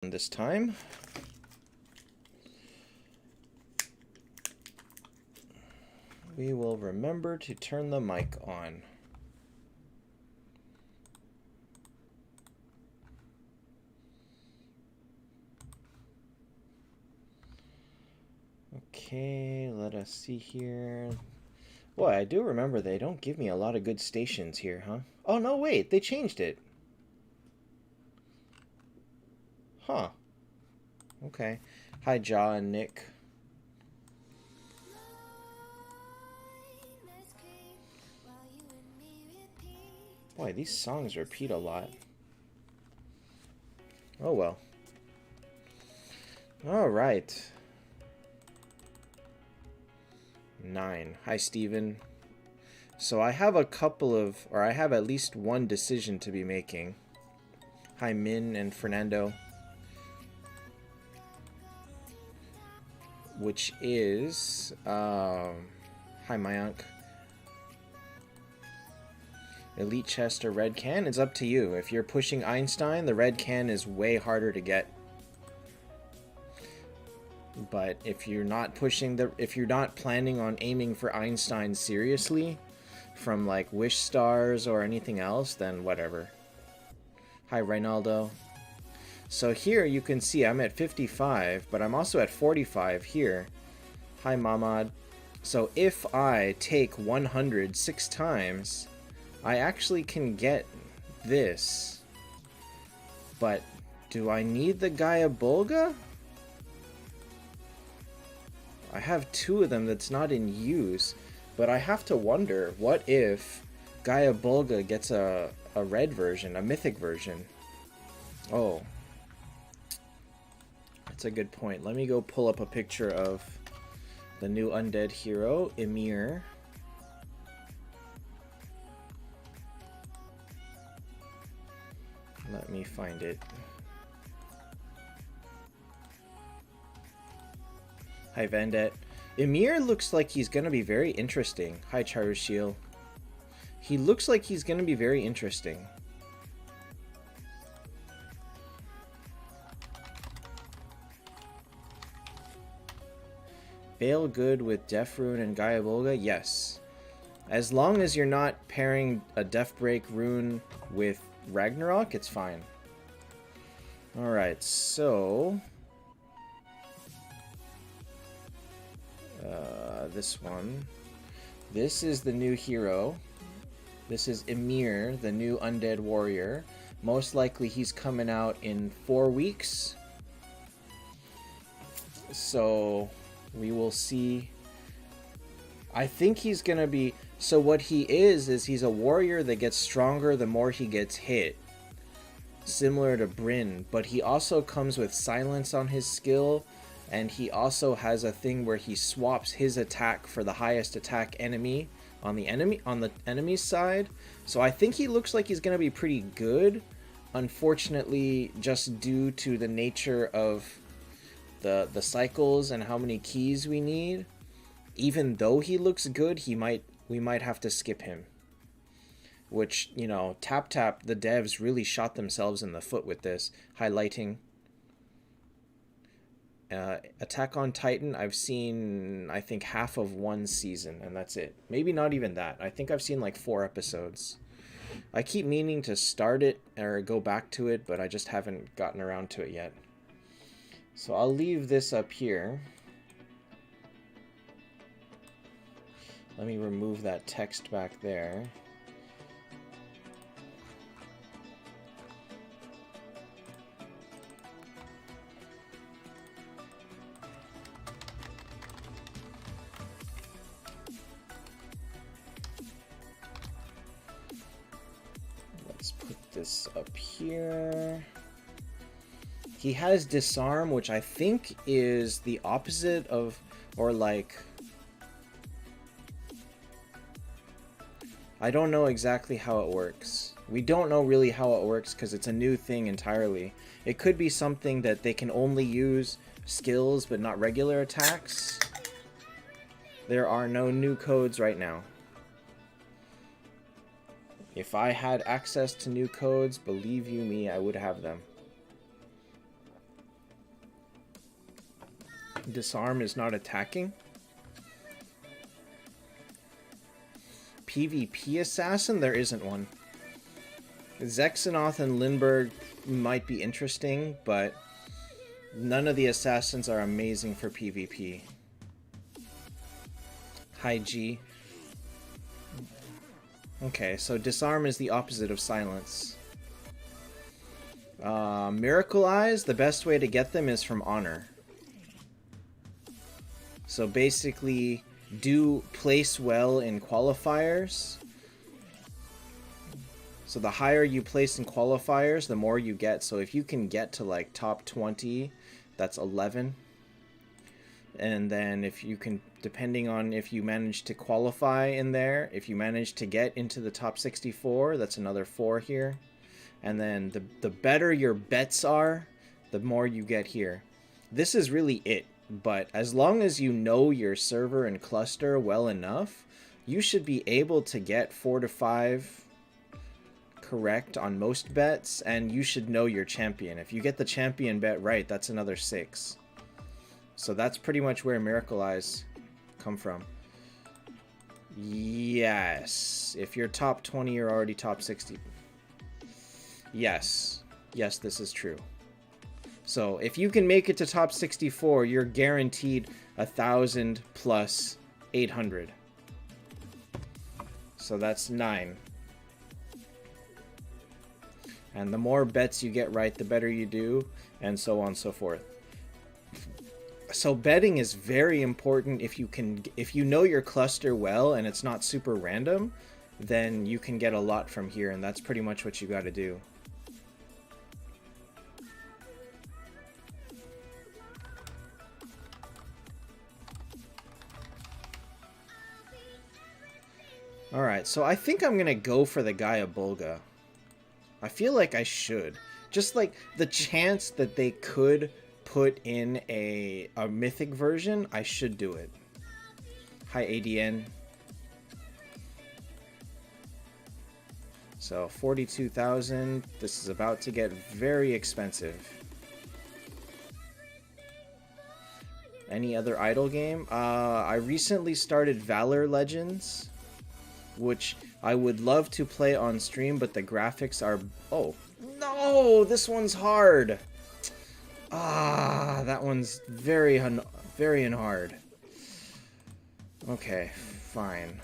This time. We will remember to turn the mic on. Okay, let us see here. Boy, I do remember they don't give me a lot of good stations here, huh? Oh, no, wait, they changed it. Huh. Okay. Hi, Ja and Nick. Boy, these songs repeat a lot. Oh, well. All right. 9. Hi, Steven. So I have I have at least one decision to be making. Hi, Min and Fernando. Which is, hi, Mayank. Elite chest or red can? It's up to you. If you're pushing Einstein, the red can is way harder to get. But if you're not planning on aiming for Einstein seriously, from like Wish Stars or anything else, then whatever. Hi, Reynaldo. So here you can see I'm at 55, but I'm also at 45 here. Hi, Mamad. So if I take 100 6 times, I actually can get this. But do I need the Gaia Bulga? I have 2 of them that's not in use, but I have to wonder, what if Gaia Bulga gets a red version, a mythic version? Oh. That's a good point. Let me go pull up a picture of the new undead hero, Emir. Let me find it. Hi, Vandet. Emir looks like he's going to be very interesting. Hi, Charushiel. He looks like he's going to be very interesting. Veil good with Death Rune and Gaia Volga? Yes. As long as you're not pairing a Death Break rune with Ragnarok, it's fine. Alright, so... this one. This is the new hero. This is Emir, the new undead warrior. Most likely he's coming out in 4 weeks. So we will see. I think he's gonna be... So what he is he's a warrior that gets stronger the more he gets hit. Similar to Bryn, but he also comes with silence on his skill, and he also has a thing where he swaps his attack for the highest attack enemy on the enemy's side. So I think he looks like he's gonna be pretty good. Unfortunately, just due to the nature of the cycles and how many keys we need, even though he looks good, we might have to skip him. Which, you know, Taptap, the devs really shot themselves in the foot with this. Highlighting. Attack on Titan, I've seen, I think, half of 1 season, and that's it. Maybe not even that. I think I've seen like 4 episodes. I keep meaning to start it or go back to it, but I just haven't gotten around to it yet. So I'll leave this up here. Let me remove that text back there. Let's put this up here. He has Disarm, which I think is the opposite of, or like... I don't know exactly how it works. We don't know really how it works because it's a new thing entirely. It could be something that they can only use skills but not regular attacks. There are no new codes right now. If I had access to new codes, believe you me, I would have them. Disarm is not attacking. PvP assassin? There isn't one. Zexanoth and Lindbergh might be interesting, but none of the assassins are amazing for PvP. Hi G. Okay, so disarm is the opposite of silence. Miracle Eyes, the best way to get them is from honor. So basically, do place well in qualifiers. So the higher you place in qualifiers, the more you get. So if you can get to like top 20, that's 11. And then if you can, depending on if you manage to qualify in there, if you manage to get into the top 64, that's another 4 here. And then the better your bets are, the more you get here. This is really it. But as long as you know your server and cluster well enough, you should be able to get 4 to 5 correct on most bets, and you should know your champion. If you get the champion bet right, that's another 6. So that's pretty much where Miracle Eyes come from. Yes. If you're top 20, you're already top 60. Yes. Yes, this is true. So if you can make it to top 64, you're guaranteed 1,000 plus 800. So that's 9. And the more bets you get right, the better you do, and so on and so forth. So betting is very important. If you know your cluster well and it's not super random, then you can get a lot from here, and that's pretty much what you got to do. Alright, so I think I'm gonna go for the Gaia Bulga. I feel like I should. Just like the chance that they could put in a mythic version, I should do it. Hi ADN. So 42,000. This is about to get very expensive. Any other idle game? I recently started Valor Legends, which I would love to play on stream, but the graphics are... Oh, no! This one's hard! Ah, that one's very hard. Okay, fine.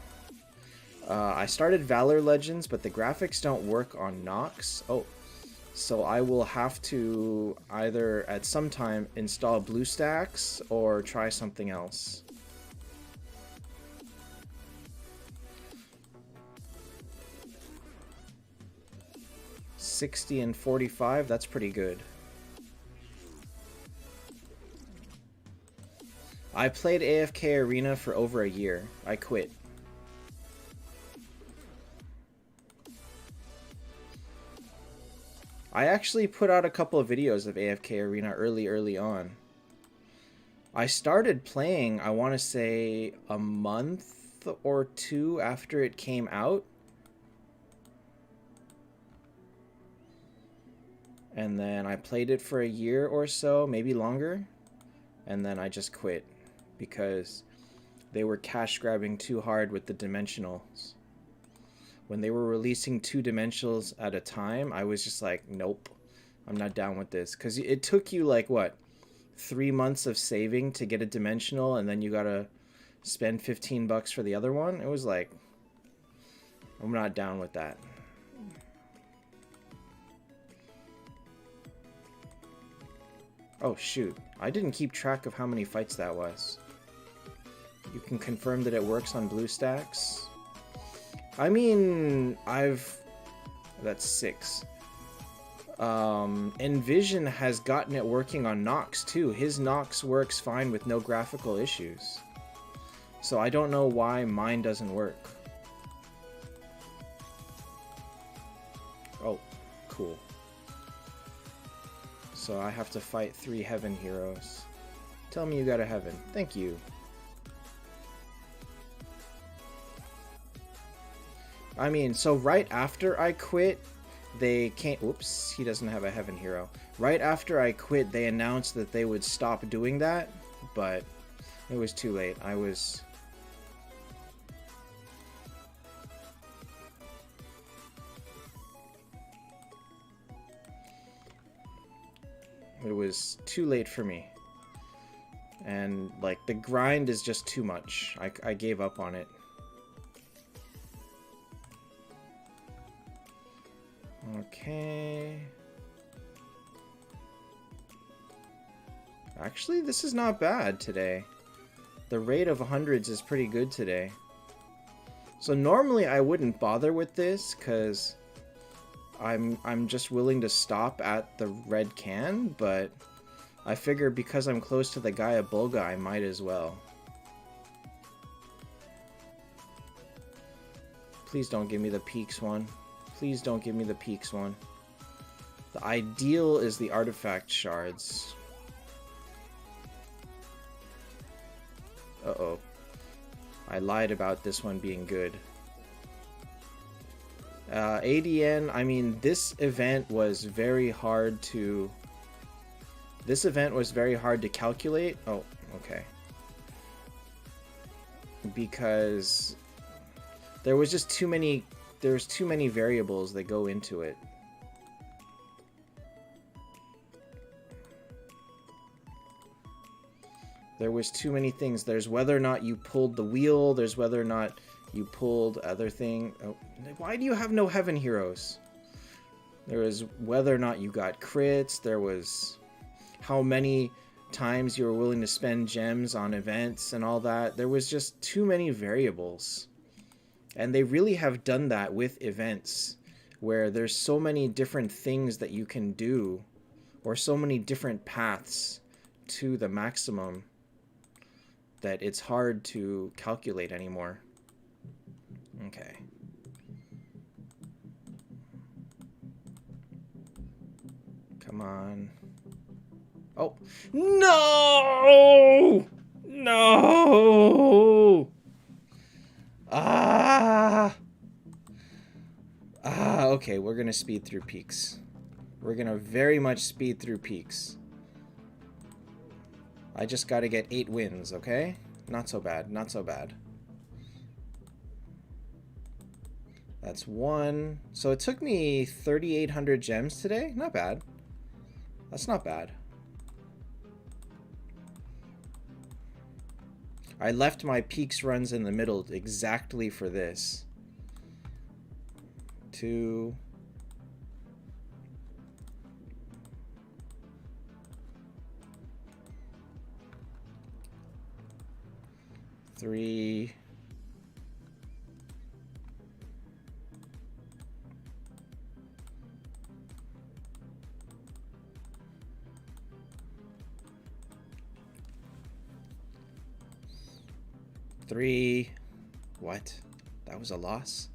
I started Valor Legends, but the graphics don't work on Nox. Oh, so I will have to either at some time install BlueStacks or try something else. $60 and $45, that's pretty good. I played AFK Arena for over a year. I quit. I actually put out a couple of videos of AFK Arena early on. I started playing, I want to say, a month or 2 after it came out. And then I played it for a year or so, maybe longer. And then I just quit because they were cash grabbing too hard with the dimensionals. When they were releasing 2 dimensionals at a time, I was just like, nope, I'm not down with this. Because it took you like, what, 3 months of saving to get a dimensional, and then you gotta spend 15 bucks for the other one? It was like, I'm not down with that. Oh shoot, I didn't keep track of how many fights that was. You can confirm that it works on BlueStacks. I mean, that's 6. Envision has gotten it working on Nox too. His Nox works fine with no graphical issues. So I don't know why mine doesn't work. Oh, cool. So I have to fight 3 heaven heroes. Tell me you got a heaven. Thank you. I mean, so right after I quit, they can't... Oops, he doesn't have a heaven hero. Right after I quit, they announced that they would stop doing that, but it was too late. It was too late for me. And, like, the grind is just too much. I gave up on it. Okay. Actually, this is not bad today. The rate of hundreds is pretty good today. So normally I wouldn't bother with this because I'm just willing to stop at the red can, but I figure because I'm close to the Gaia Bulga, I might as well. Please don't give me the peaks one. Please don't give me the peaks one. The ideal is the artifact shards. Uh-oh. I lied about this one being good. ADN, I mean, this event was very hard to... This event was very hard to calculate. Oh, okay. Because there was just too many... There's too many variables that go into it. There was too many things. There's whether or not you pulled the wheel. There's whether or not you pulled other thing. Oh, why do you have no heaven heroes? There was whether or not you got crits. There was how many times you were willing to spend gems on events and all that. There was just too many variables. And they really have done that with events where there's so many different things that you can do or so many different paths to the maximum that it's hard to calculate anymore. Okay. Come on. Oh. No! No! Okay, we're gonna speed through peaks. We're gonna very much speed through peaks. I just gotta get 8 wins, okay? Not so bad, not so bad. That's 1. So it took me 3,800 gems today? Not bad. That's not bad. I left my peaks runs in the middle exactly for this. 2. 3. 3. What? That was a loss?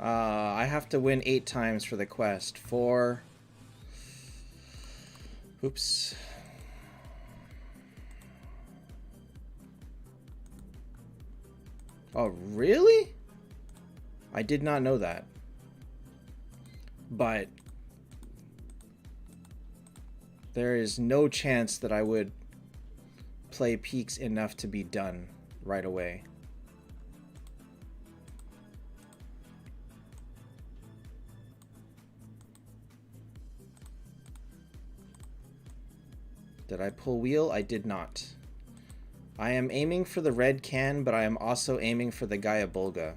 I have to win 8 times for the quest. 4. Oops. Oh, really? I did not know that. But there is no chance that I would play peaks enough to be done right away. Did I pull wheel? I did not. I am aiming for the red can, but I am also aiming for the Gaia Bulga,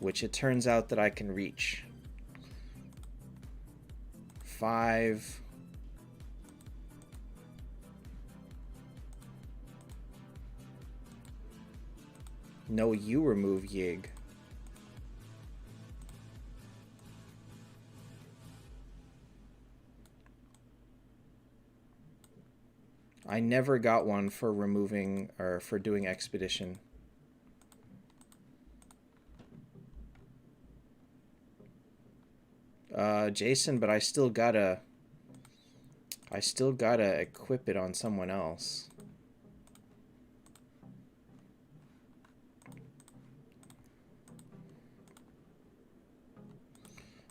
which it turns out that I can reach. 5. No, you remove Yig. I never got one for removing or for doing expedition. Jason, but I still gotta equip it on someone else.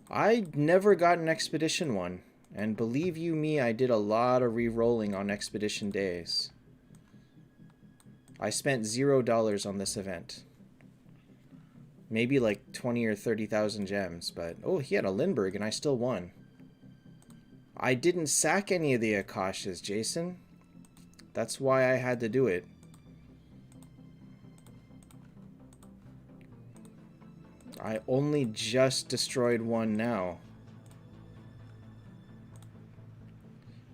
I never got an expedition one. And believe you me, I did a lot of re-rolling on expedition days. I spent $0 on this event. Maybe like 20 or 30,000 gems, but oh, he had a Lindbergh and I still won. I didn't sack any of the Akashas, Jason. That's why I had to do it. I only just destroyed one now.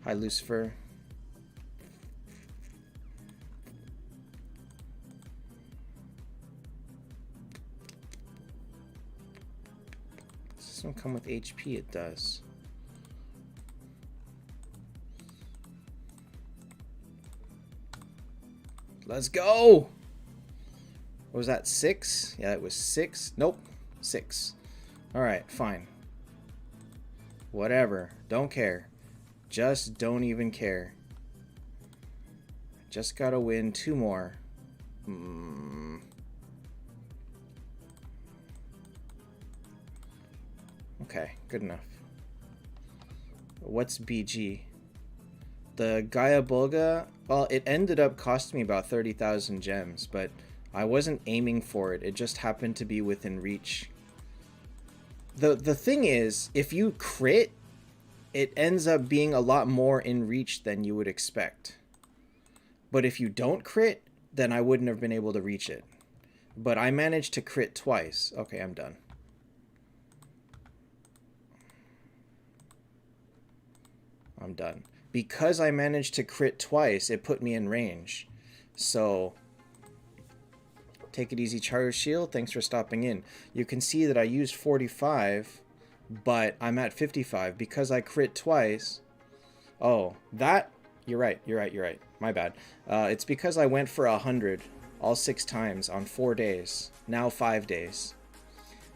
Hi, Lucifer. Does this one come with HP? It does. Let's go! What was that, 6? Yeah, it was 6. Nope, 6. Alright, fine. Whatever. Don't care. Just don't even care. Just gotta win 2 more. Okay, good enough. What's BG? The Gaia Bulga, well, it ended up costing me about 30,000 gems, but I wasn't aiming for it. It just happened to be within reach. The thing is, if you crit, it ends up being a lot more in reach than you would expect. But if you don't crit, then I wouldn't have been able to reach it. But I managed to crit twice. Okay, I'm done. I'm done. Because I managed to crit twice, it put me in range. So, take it easy, Charge Shield. Thanks for stopping in. You can see that I used 45, but I'm at 55 because I crit twice. Oh, that... You're right. My bad. It's because I went for 100 all 6 times on 4 days. Now 5 days.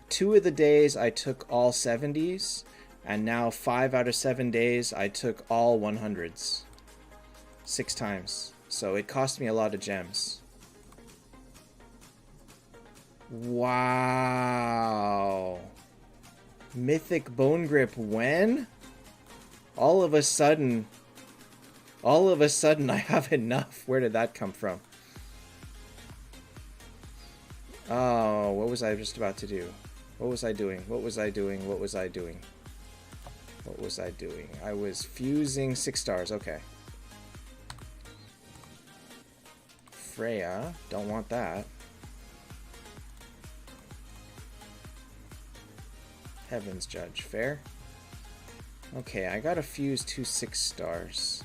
2 of the days I took all 70s. And now 5 out of 7 days, I took all 100s. 6 times. So it cost me a lot of gems. Wow. Mythic Bone Grip when? All of a sudden I have enough. Where did that come from? Oh, what was I just about to do? What was I doing? I was fusing 6 stars. Okay. Freya. Don't want that. Heaven's Judge. Fair. Okay, I gotta fuse 2 6 stars.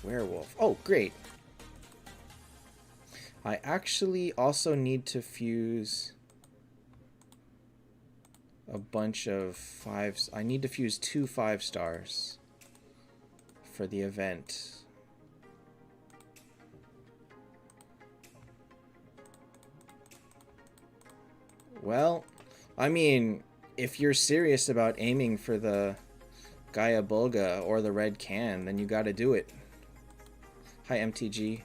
Werewolf. Oh, great. I actually also need to fuse a bunch of 5s. I need to fuse 2 5 stars for the event. Well, I mean, if you're serious about aiming for the Gaia Bulga or the red can, then you gotta do it. Hi, MTG.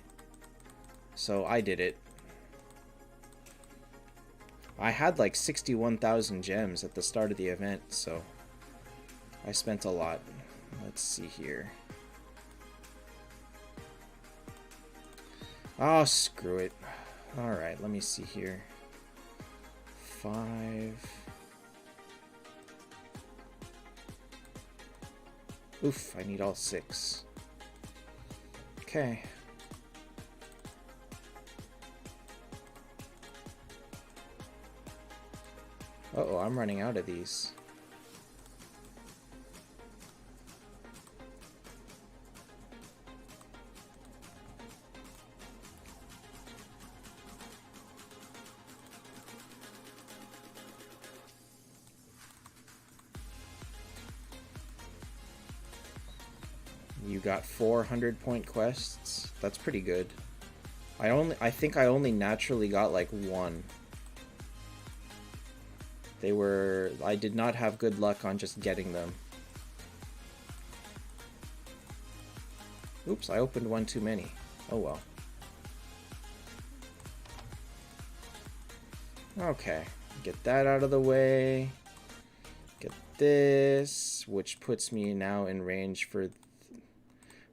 So I did it. I had like 61,000 gems at the start of the event, so I spent a lot. Let's see here. Oh, screw it. Alright, let me see here. 5. Oof, I need all 6. Okay. Uh-oh, I'm running out of these. You got 400-point quests. That's pretty good. I think I only naturally got like 1. I did not have good luck on just getting them. Oops, I opened one too many. Oh well. Okay, get that out of the way. this, which puts me now in range for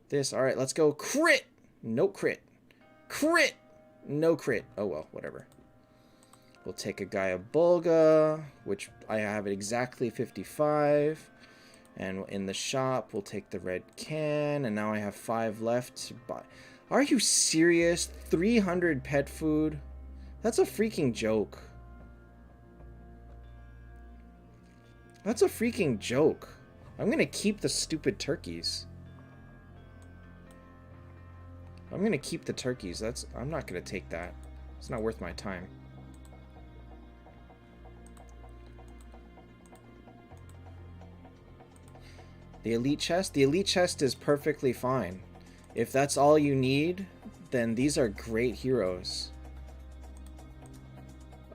this. All right, let's go. Crit! No crit. Crit! No crit. Oh, well, whatever. We'll take a Gaia Bulga, which I have at exactly 55. And in the shop, we'll take the red can. And now I have 5 left to buy. Are you serious? 300 pet food? That's a freaking joke. That's a freaking joke. I'm gonna keep the stupid turkeys. I'm gonna keep the turkeys. I'm not gonna take that. It's not worth my time. The elite chest? The elite chest is perfectly fine. If that's all you need, then these are great heroes.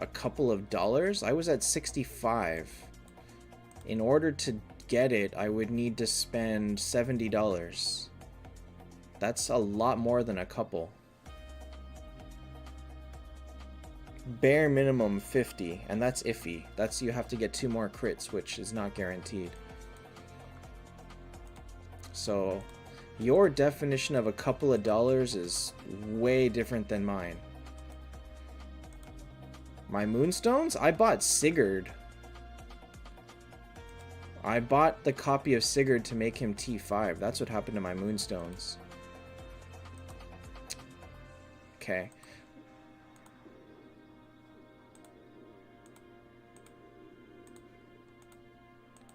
A couple of dollars? I was at 65. In order to get it, I would need to spend $70. That's a lot more than a couple. Bare minimum 50, and that's iffy. That's you have to get 2 more crits, which is not guaranteed. So, your definition of a couple of dollars is way different than mine. My Moonstones? I bought Sigurd. I bought the copy of Sigurd to make him T5. That's what happened to my Moonstones. Okay.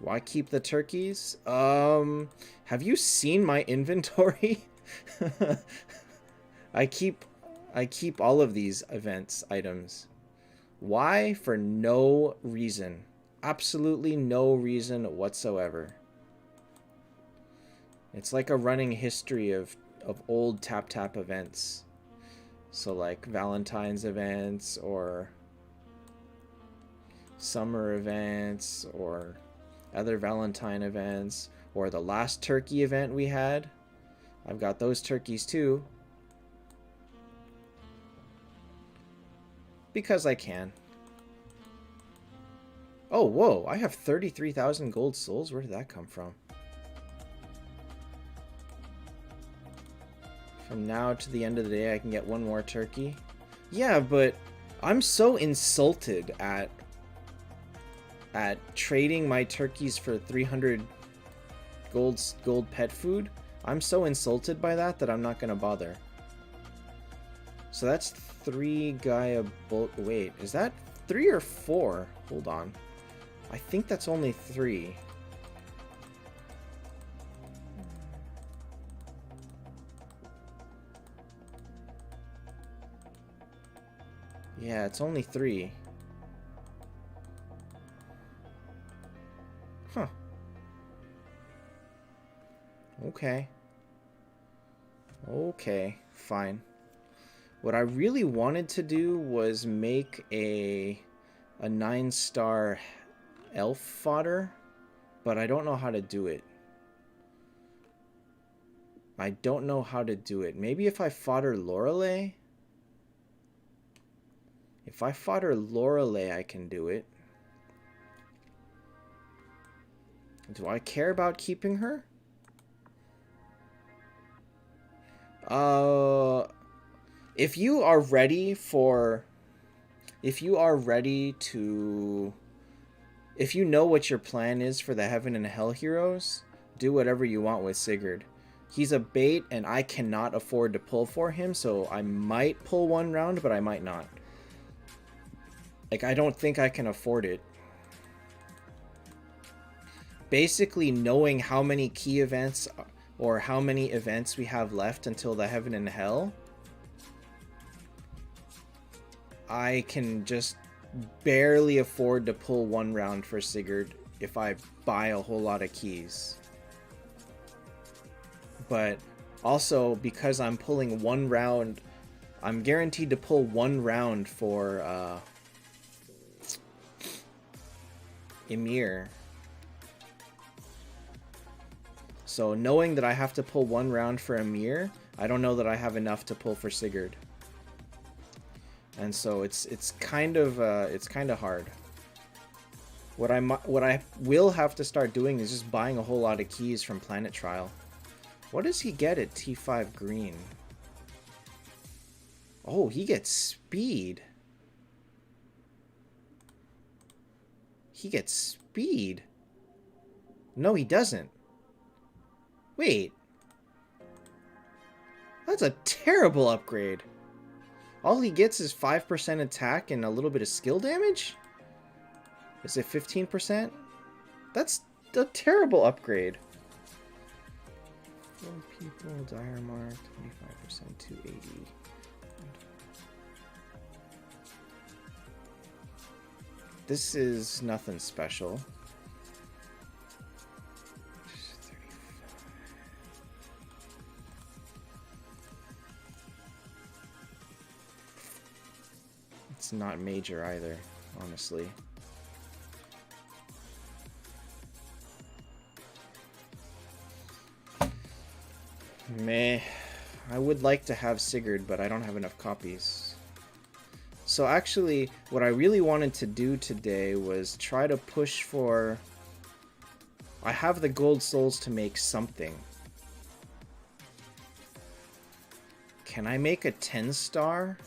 Why keep the turkeys? Have you seen my inventory? I keep all of these events items. Why? For no reason. Absolutely no reason whatsoever. It's like a running history of old Taptap events. So like Valentine's events or summer events or other Valentine events or the last turkey event we had. I've got those turkeys too. Because I can. Oh, whoa, I have 33,000 gold souls? Where did that come from? From now to the end of the day, I can get 1 more turkey. Yeah, but I'm so insulted at trading my turkeys for 300 gold pet food. I'm so insulted by that I'm not going to bother. So that's 3 Gaia wait, is that 3 or 4? Hold on. I think that's only 3. Yeah, it's only 3. Huh. Okay. Okay, fine. What I really wanted to do was make a 9-star elf fodder, but I don't know how to do it. I don't know how to do it. Maybe if I fodder Lorelei? If I fodder Lorelei, I can do it. Do I care about keeping her? If you are ready for... If you are ready to... If you know what your plan is for the Heaven and Hell heroes, do whatever you want with Sigurd. He's a bait, and I cannot afford to pull for him, so I might pull 1 round, but I might not. Like, I don't think I can afford it. Basically, knowing how many key events or how many events we have left until the Heaven and Hell, I can just barely afford to pull 1 round for Sigurd if I buy a whole lot of keys. But also, because I'm pulling 1 round, I'm guaranteed to pull 1 round for Emir. So knowing that I have to pull 1 round for Emir, I don't know that I have enough to pull for Sigurd. And so it's kind of hard. What I will have to start doing is just buying a whole lot of keys from Planet Trial. What does he get at T5 green? Oh, he gets speed. He gets speed. No, he doesn't. Wait. That's a terrible upgrade. All he gets is 5% attack and a little bit of skill damage? Is it 15%? That's a terrible upgrade. 4 people, dire mark, 25%, 280. This is nothing special. It's not major either, honestly. Meh. I would like to have Sigurd, but I don't have enough copies. So actually, what I really wanted to do today was try to push for... I have the gold souls to make something. Can I make a 10-star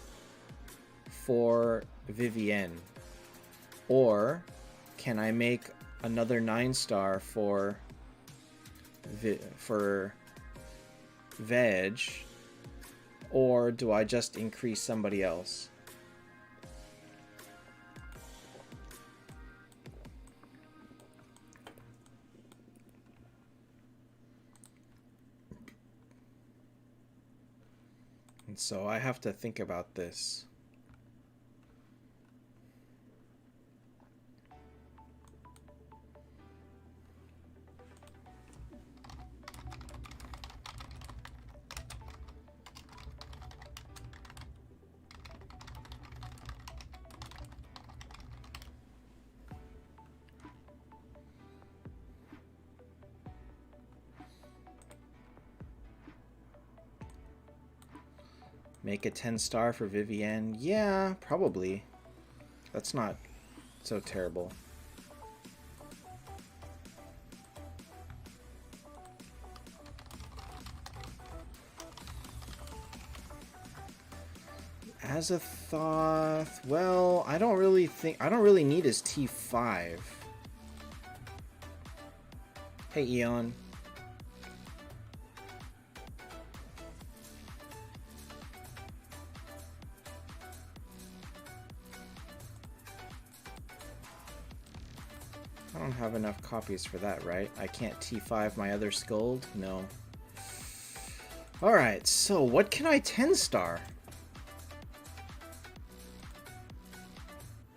for Vivienne? Or can I make another 9-star for Veg? Or do I just increase somebody else? And so I have to think about this. Make a 10-star for Vivienne? Yeah, probably. That's not so terrible. Azathoth, well, I don't really need his T5. Hey, Eon. I don't have enough copies for that, right? I can't T5 my other Skuld? No. Alright, so what can I 10-star?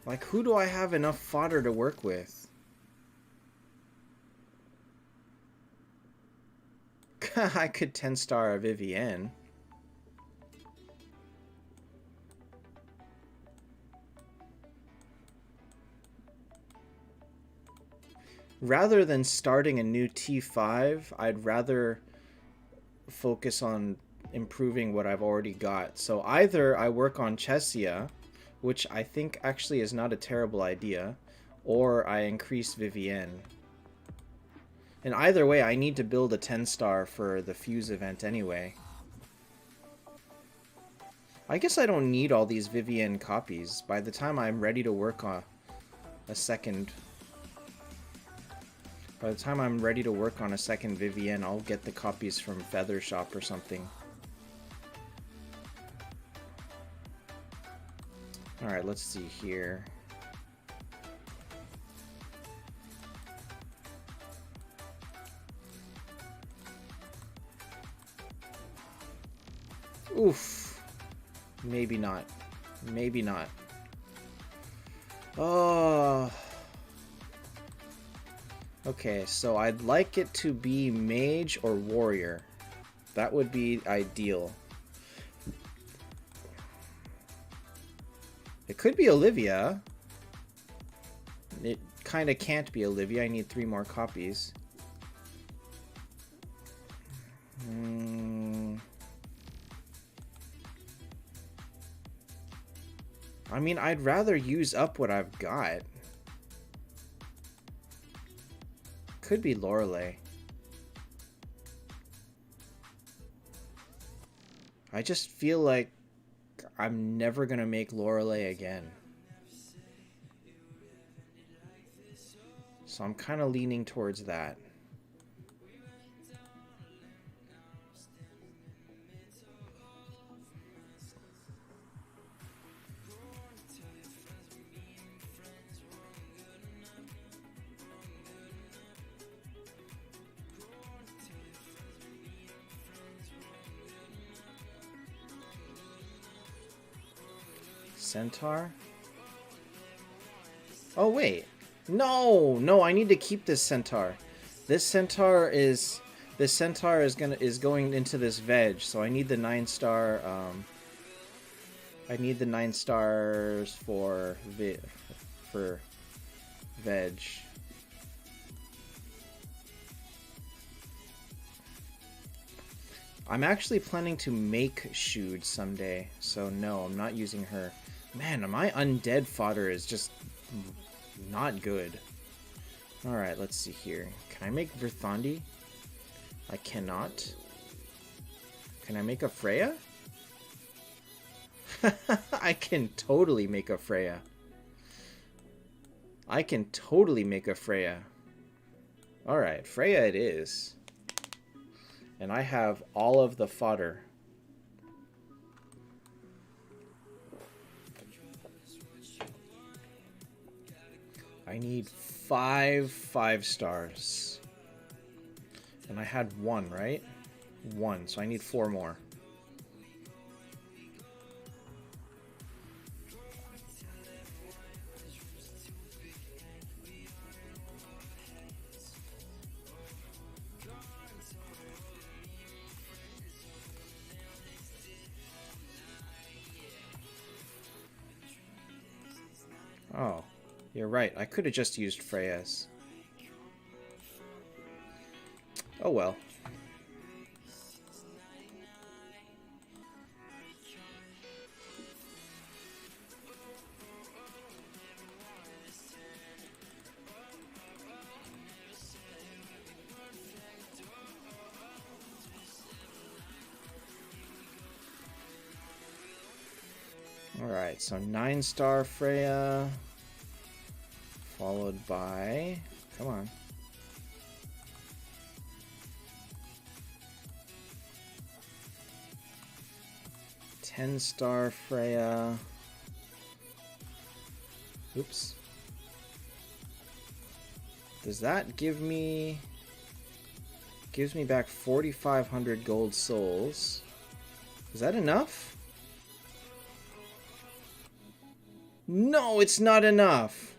Like, who do I have enough fodder to work with? I could 10-star a Vivienne. Rather than starting a new T5, I'd rather focus on improving what I've already got. So either I work on Chesia, which I think actually is not a terrible idea, or I increase Vivienne. And either way, I need to build a 10-star for the Fuse event anyway. I guess I don't need all these Vivienne copies. By the time I'm ready to work on a second... By the time I'm ready to work on a second Vivienne, I'll get the copies from Feather Shop or something. Alright, let's see here. Oof. Maybe not. Maybe not. Oh... Okay, so I'd like it to be mage or warrior. That would be ideal. It could be Olivia. It kind of can't be Olivia. I need 3 more copies. I mean, I'd rather use up what I've got. Could be Lorelei. I just feel like I'm never gonna make Lorelei again. So I'm kind of leaning towards that. Centaur? Oh, wait. No, no, I need to keep this centaur. This centaur is going into this veg, so I need the 9-star. I need the 9 stars for veg. I'm actually planning to make Shoot someday, so no, I'm not using her. Man, my undead fodder is just not good. Alright, let's see here. Can I make Verthandi? I cannot. Can I make a Freya? I can totally make a Freya. I can totally make a Freya. Alright, Freya it is. And I have all of the fodder. I need 5 stars. And I had 1, right? 1, so I need 4 more. Oh, you're right. I could have just used Freya's. Oh well. Alright, so 9-star Freya, followed by, come on. Ten-star Freya. Oops. Does that give me... Gives me back 4,500 gold souls. Is that enough? No, it's not enough.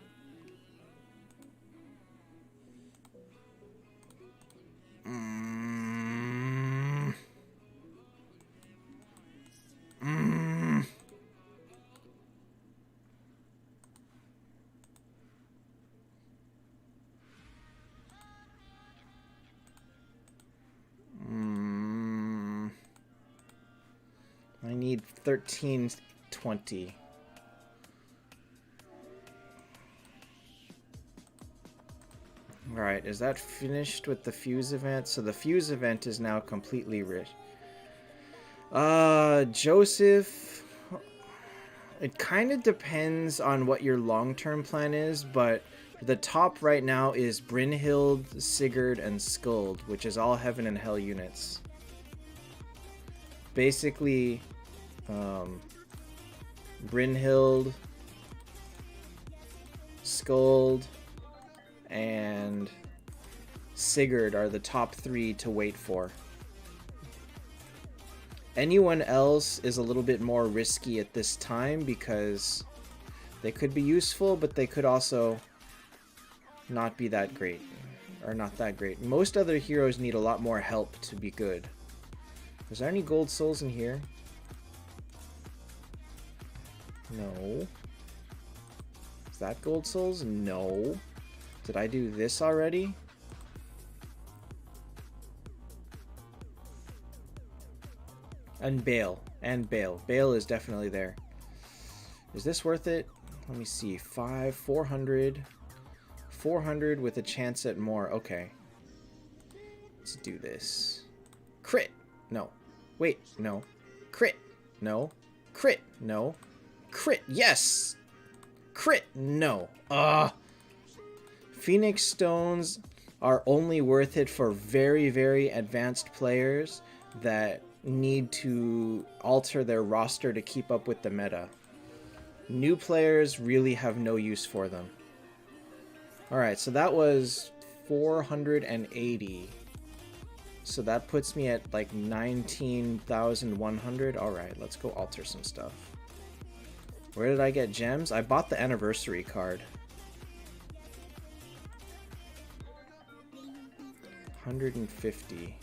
I need 1320. Alright, is that finished with the fuse event? So the fuse event is now completely rich. Joseph... It kind of depends on what your long-term plan is, but the top right now is Brynhild, Sigurd, and Skuld, which is all Heaven and Hell units. Basically, Brynhild, Skuld, and Sigurd are the top 3 to wait for. Anyone else is a little bit more risky at this time because they could be useful, but they could also not be that great. Or not that great. Most other heroes need a lot more help to be good. Is there any gold souls in here? No. Is that gold souls? No. Did I do this already? And Bale. And Bale. Bale is definitely there. Is this worth it? Let me see. 400, 400 with a chance at more. Okay. Let's do this. Crit. No. Wait. No. Crit. No. Crit. No. Crit. Yes. Crit. No. Phoenix Stones are only worth it for very, very advanced players that need to alter their roster to keep up with the meta. New players really have no use for them. Alright, so that was 480. So that puts me at like 19,100. Alright, let's go alter some stuff. Where did I get gems? I bought the anniversary card. 150.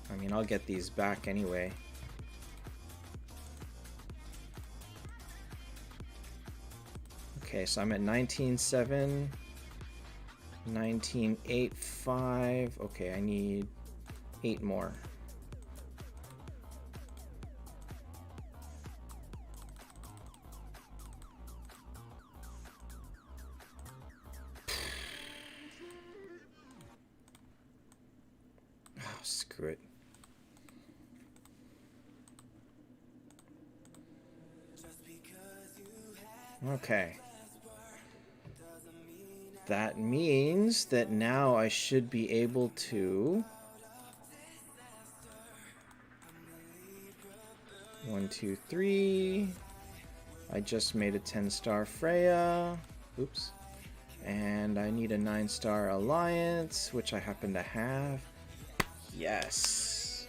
I mean, I'll get these back anyway. Okay, so I'm at 19.7, 19.85. Okay, I need 8 more. Oh, screw it. Okay. That means that now I should be able to... 1, 2, 3. I just made a 10-star Freya. Oops. And I need a 9-star Alliance, which I happen to have. Yes.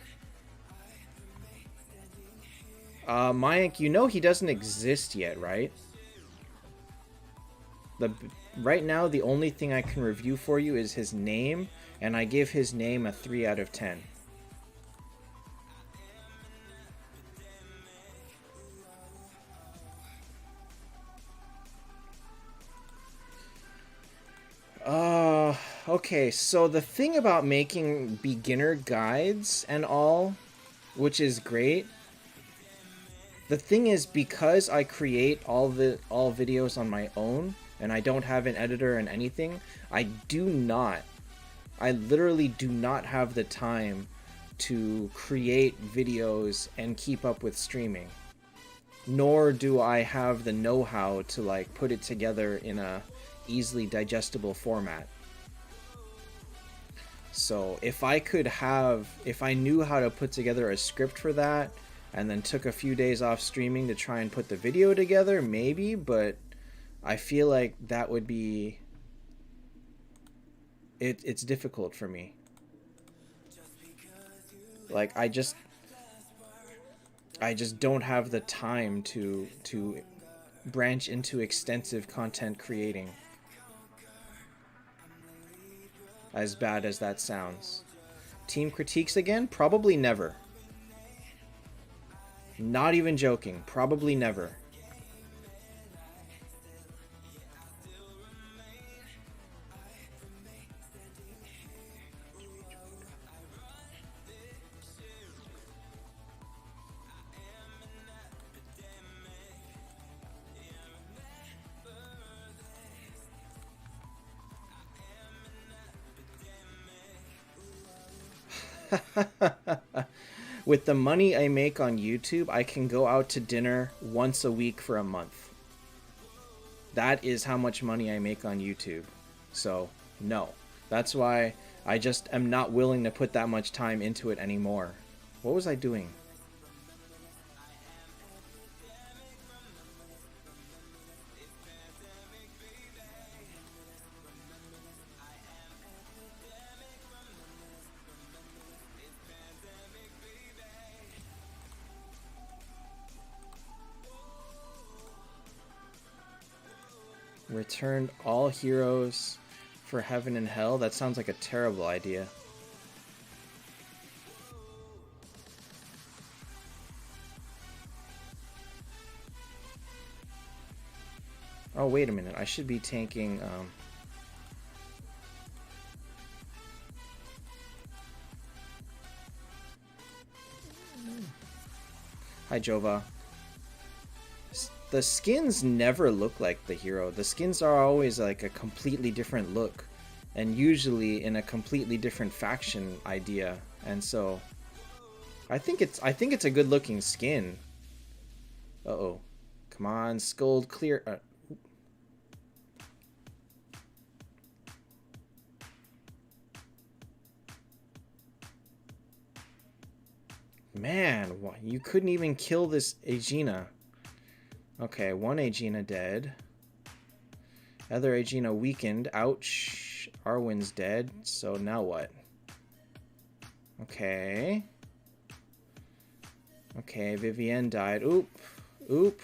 Mayank, you know he doesn't exist yet, right? Right now, the only thing I can review for you is his name, and I give his name a 3 out of 10. Okay, so the thing about making beginner guides and all, which is great, the thing is, because I create all videos on my own, and I don't have an editor and anything, I literally do not have the time to create videos and keep up with streaming. Nor do I have the know-how to like put it together in a easily digestible format. So if I knew how to put together a script for that, and then took a few days off streaming to try and put the video together, maybe, but I feel like that would be... It's difficult for me. Like, I just don't have the time to branch into extensive content creating. As bad as that sounds. Team critiques again? Probably never. Not even joking. Probably never. With the money I make on YouTube, I can go out to dinner once a week for a month. That is how much money I make on YouTube. So, no. That's why I just am not willing to put that much time into it anymore. What was I doing? Returned all heroes for heaven and hell? That sounds like a terrible idea. Oh, wait a minute. I should be tanking... Hi, Jova. The skins never look like the hero. The skins are always like a completely different look, and usually in a completely different faction idea. And so, I think it's a good looking skin. Uh-oh. Come on, Scold, clear. Man, you couldn't even kill this Aegina. Okay, one Aegina dead. Other Aegina weakened. Ouch. Arwen's dead. So now what? Okay. Okay, Vivienne died. Oop. Oop.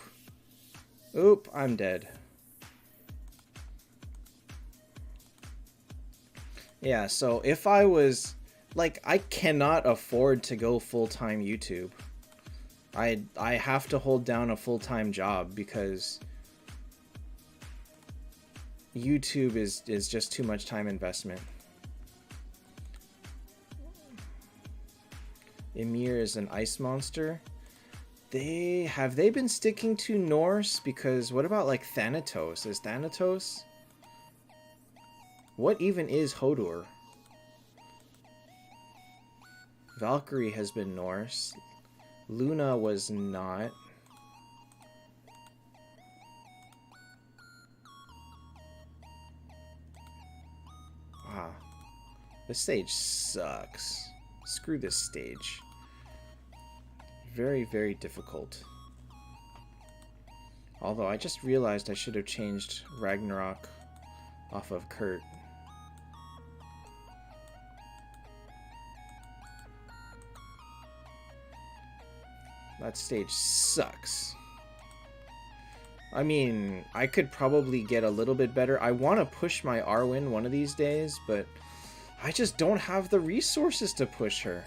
Oop. I'm dead. Yeah, so if I was... Like, I cannot afford to go full-time YouTube. I have to hold down a full-time job because YouTube is just too much time investment. Ymir is an ice monster. Have they been sticking to Norse? Because what about like Thanatos? Is Thanatos? What even is Hodor? Valkyrie has been Norse. Luna was not. Ah. This stage sucks. Screw this stage. Very, very difficult. Although I just realized I should have changed Ragnarok off of Kurt. That stage sucks. I mean, I could probably get a little bit better. I want to push my Arwen one of these days, but I just don't have the resources to push her.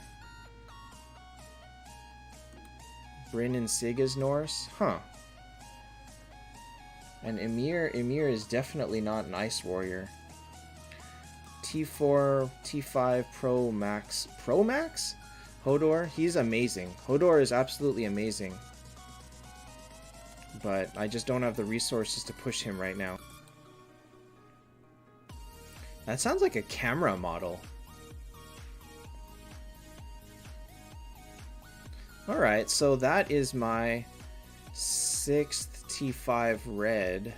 Brynn and Sig is Norse? Huh. And Ymir is definitely not an Ice Warrior. T4, T5, Pro Max. Pro Max? Hodor, he's amazing. Hodor is absolutely amazing. But I just don't have the resources to push him right now. That sounds like a camera model. Alright, so that is my 6th T5 red.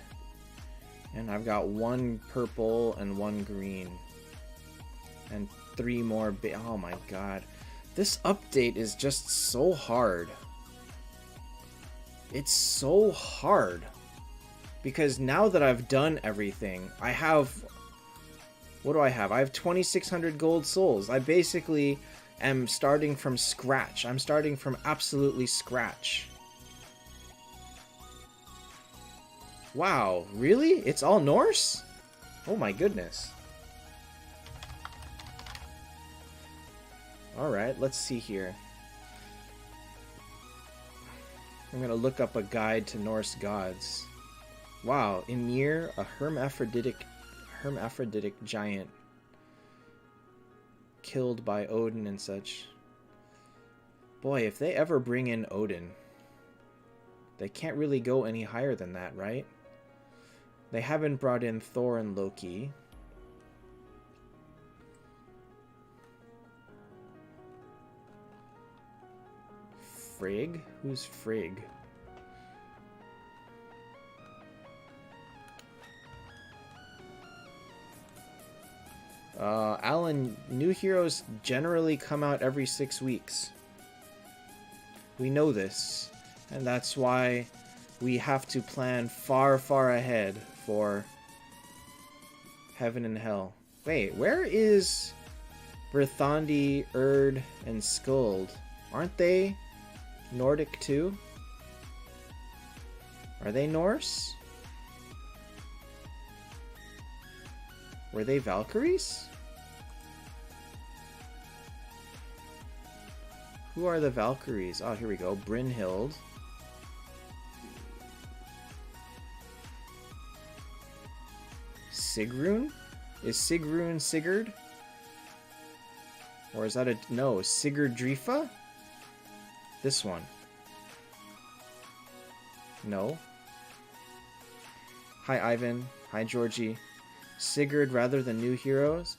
And I've got 1 purple and 1 green. And 3 more oh my god. This update is just so hard. It's so hard. Because now that I've done everything, I have... What do I have? I have 2,600 gold souls. I basically am starting from scratch. I'm starting from absolutely scratch. Wow, really? It's all Norse? Oh my goodness. Alright, let's see here. I'm gonna look up a guide to Norse gods. Wow, Ymir, a hermaphroditic giant. Killed by Odin and such. Boy, if they ever bring in Odin, they can't really go any higher than that, right? They haven't brought in Thor and Loki. Frigg? Who's Frigg? Alan, new heroes generally come out every 6 weeks. We know this, and that's why we have to plan far, far ahead for Heaven and Hell. Wait, where is Berthandi, Erd, and Skuld? Aren't they Nordic too? Are they Norse? Were they Valkyries? Who are the Valkyries? Oh, here we go. Brynhild. Sigrun? Is Sigrun Sigurd? Or is that a... No, Sigurd Drifa? This one. No. Hi, Ivan. Hi, Georgie. Sigurd rather than new heroes?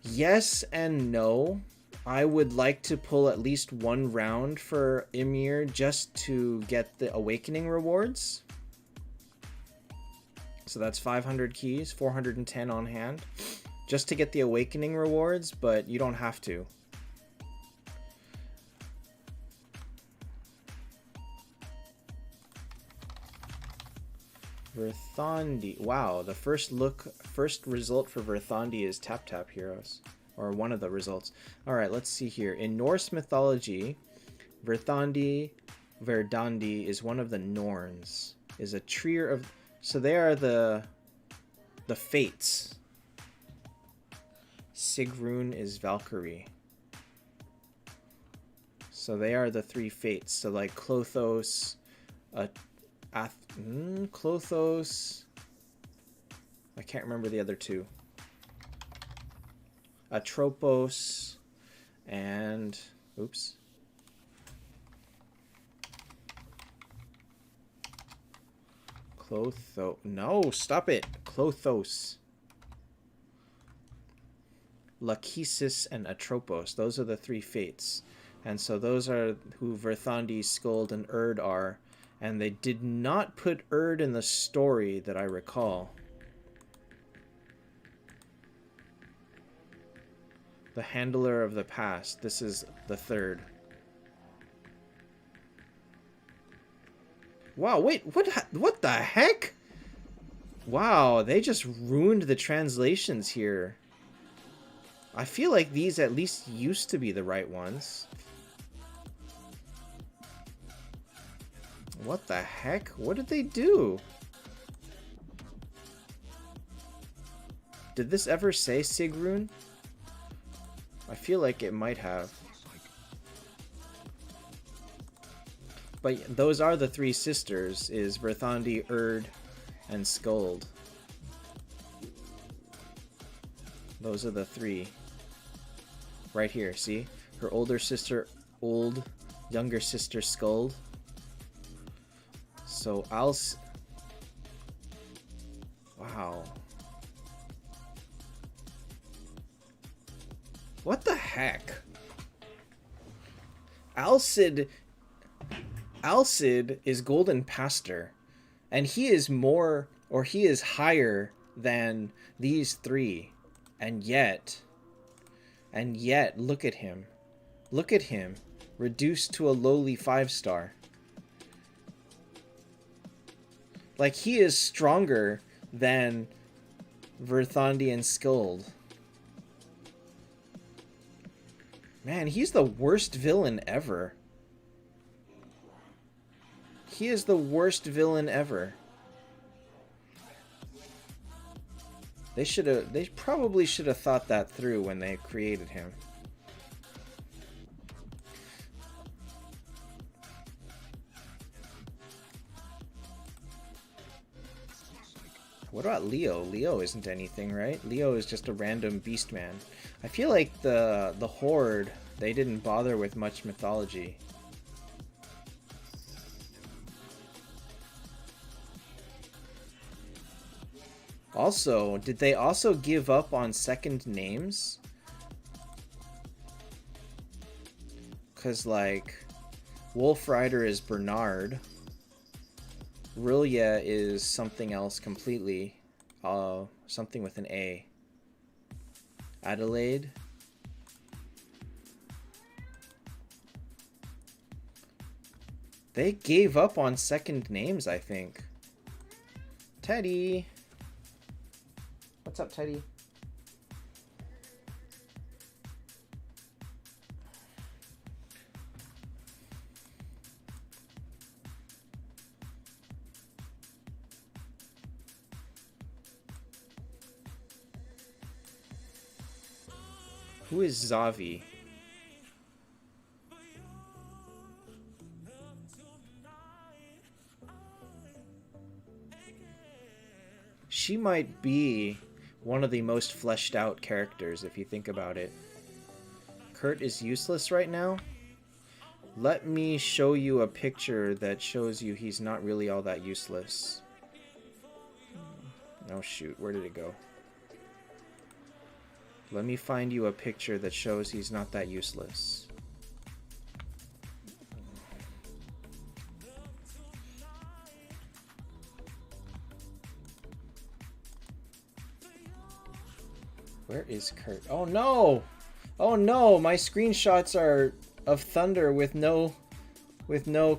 Yes and no. I would like to pull at least one round for Ymir just to get the awakening rewards. So that's 500 keys, 410 on hand. Just to get the awakening rewards, but you don't have to. Verthandi. Wow, the first result for Verthandi is Taptap heroes. Or one of the results. Alright, let's see here. In Norse mythology, Verdandi is one of the Norns. Is a trier of... So they are the Fates. Sigrun is Valkyrie. So they are the three Fates. So like Klothos, Klothos... I can't remember the other two. Atropos and oops. No, stop it. Klothos. Lachesis and Atropos. Those are the three Fates. And so those are who Verthandi, Skuld, and Urd are. And they did not put Urd in the story that I recall. The Handler of the Past. This is the third. Wow, wait, what the heck? Wow, they just ruined the translations here. I feel like these at least used to be the right ones. What the heck? What did they do? Did this ever say Sigrun? I feel like it might have. But those are the three sisters, is Verthandi, Urd, and Skuld. Those are the three. Right here, see? Her older sister, younger sister, Skuld. So, wow. What the heck? Alcid is Golden Pastor, and he is more, or he is higher than these three, and yet, look at him. Look at him, reduced to a lowly 5-star. Like, he is stronger than Verthandi and Skuld. Man, he's the worst villain ever. He is the worst villain ever. They probably should have thought that through when they created him. What about Leo? Leo isn't anything, right? Leo is just a random beast man. I feel like the Horde, they didn't bother with much mythology. Also, did they also give up on second names? Because, like, Wolf Rider is Bernard. Rillia is something else completely. Something with an A. Adelaide. They gave up on second names, I think. Teddy. What's up, Teddy? Who is Zavi? she might be one of the most fleshed out characters if you think about it. Kurt is useless right now. Let me show you a picture that shows you he's not really all that useless. Oh shoot, where did it go? Let me find you a picture that shows he's not that useless. Where is Kurt? Oh no! Oh no! My screenshots are of Thunder with no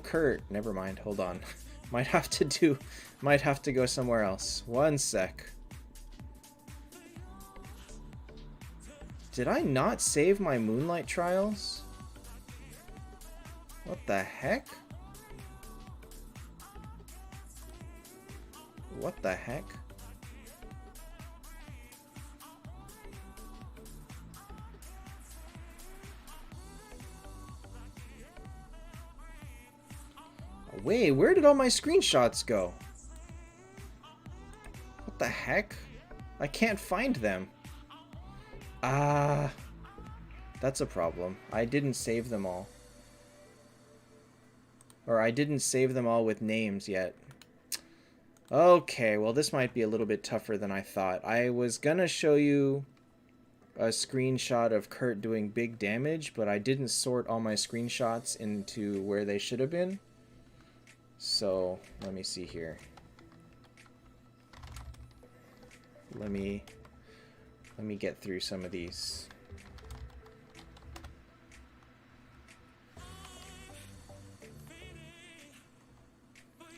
Kurt. Never mind. Hold on. Might have to go somewhere else. One sec. Did I not save my Moonlight Trials? What the heck? What the heck? Wait, where did all my screenshots go? What the heck? I can't find them. Ah, that's a problem. I didn't save them all. Or I didn't save them all with names yet. Okay, well this might be a little bit tougher than I thought. I was gonna show you a screenshot of Kurt doing big damage, but I didn't sort all my screenshots into where they should have been. So, let me see here. Let me get through some of these.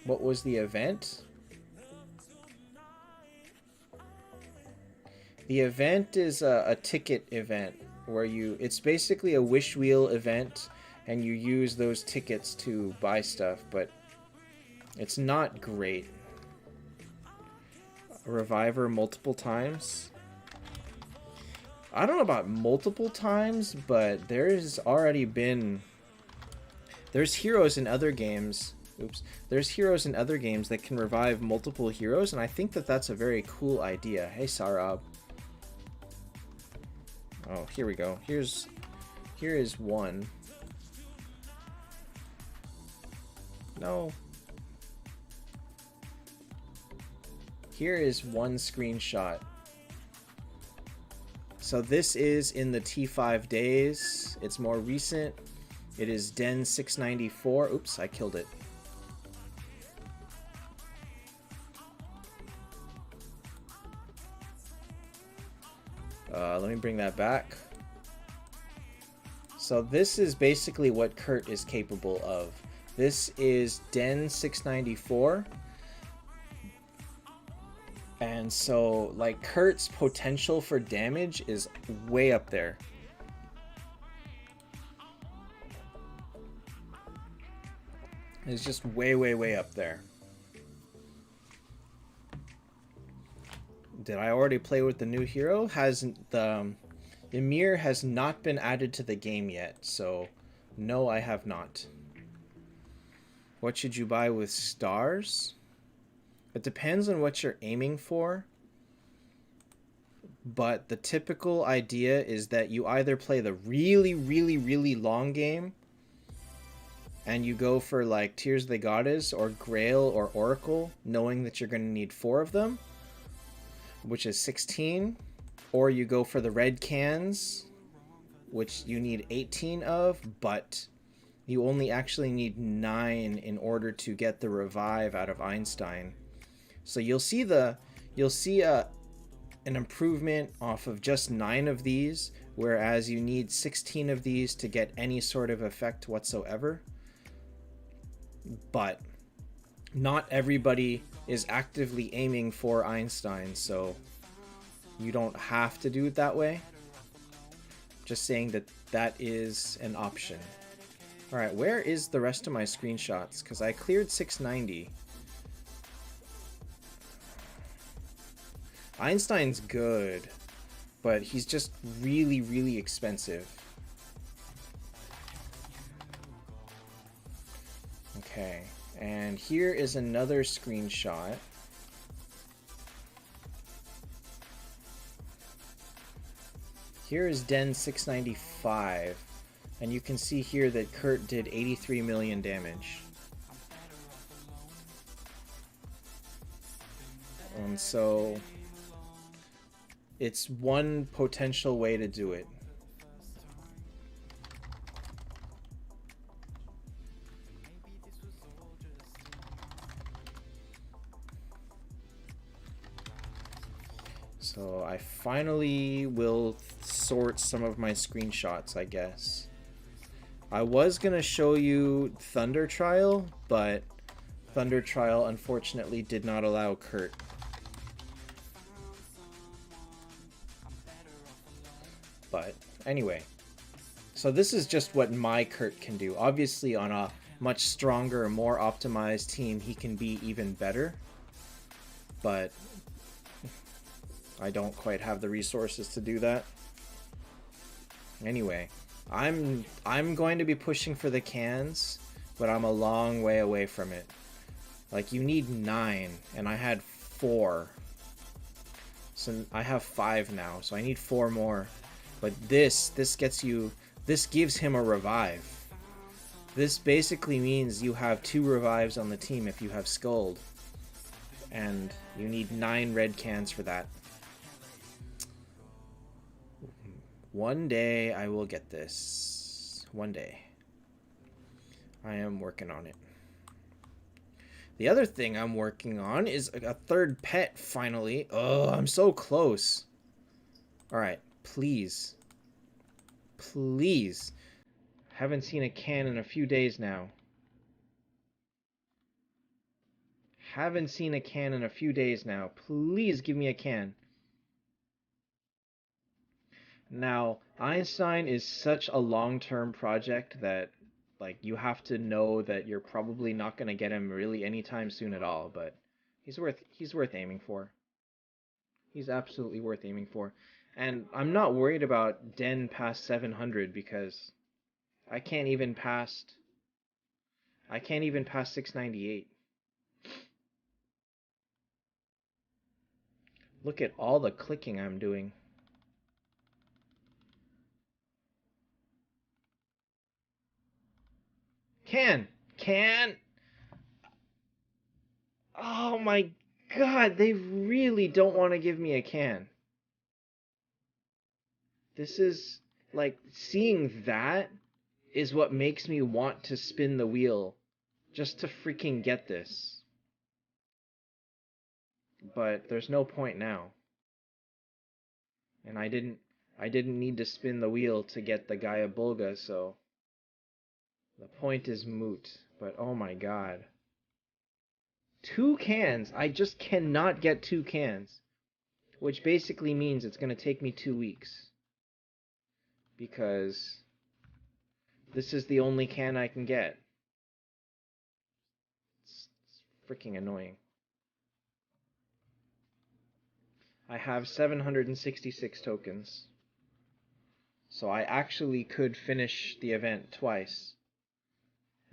What was the event? The event is a ticket event where it's basically a wish wheel event and you use those tickets to buy stuff, but it's not great. Reviver multiple times. I don't know about multiple times, but there's heroes in other games. Oops. There's heroes in other games that can revive multiple heroes, and I think that that's a very cool idea. Hey, Sarab. Oh, here we go. Here is one. No. Here is one screenshot. So this is in the T5 days. It's more recent. It is Den 694. Oops, I killed it. Let me bring that back. So this is basically what Kurt is capable of. This is Den 694. And so, like, Kurt's potential for damage is way up there. It's just way, way, way up there. Did I already play with the new hero? Ymir has not been added to the game yet, so no, I have not. What should you buy with stars? It depends on what you're aiming for, but the typical idea is that you either play the really, really, really long game and you go for like Tears of the Goddess or Grail or Oracle, knowing that you're going to need 4 of them, which is 16, or you go for the red cans, which you need 18 of, but you only actually need 9 in order to get the revive out of Einstein. So you'll see an improvement off of just 9 of these, whereas you need 16 of these to get any sort of effect whatsoever. But not everybody is actively aiming for Einstein, so you don't have to do it that way. Just saying that that is an option. Alright, where is the rest of my screenshots? Because I cleared 690. Einstein's good, but he's just really, really expensive. Okay, and here is another screenshot. here is Den 695, and you can see here that Kurt did 83 million damage. And so it's one potential way to do it. So I finally will sort some of my screenshots, I guess. I was going to show you Thunder Trial, but Thunder Trial unfortunately did not allow Kurt. But anyway, so this is just what my Kurt can do. Obviously on a much stronger, more optimized team, he can be even better. But I don't quite have the resources to do that. Anyway, I'm going to be pushing for the cans, but I'm a long way away from it. Like, you need 9, and I had 4. So I have 5 now, so I need 4 more. But this gets you, this gives him a revive. This basically means you have 2 revives on the team if you have Skuld. And you need 9 red cans for that. One day I will get this. One day. I am working on it. The other thing I'm working on is a third pet, finally. Oh, I'm so close. Alright, please. Please. Haven't seen a can in a few days now. Haven't seen a can in a few days now. Please give me a can. Now, Einstein is such a long-term project that, like, you have to know that you're probably not going to get him really anytime soon at all, but he's worth aiming for. He's absolutely worth aiming for. And I'm not worried about Den past 700 because I can't even pass 698. Look at all the clicking I'm doing. Can! Oh my god, they really don't want to give me a can. This is, like, seeing that is what makes me want to spin the wheel just to freaking get this. But there's no point now. And I didn't need to spin the wheel to get the Gaia Bulga, so the point is moot. But oh my god. 2 cans! I just cannot get 2 cans. Which basically means it's going to take me 2 weeks. Because this is the only can I can get. It's freaking annoying. I have 766 tokens. So I actually could finish the event twice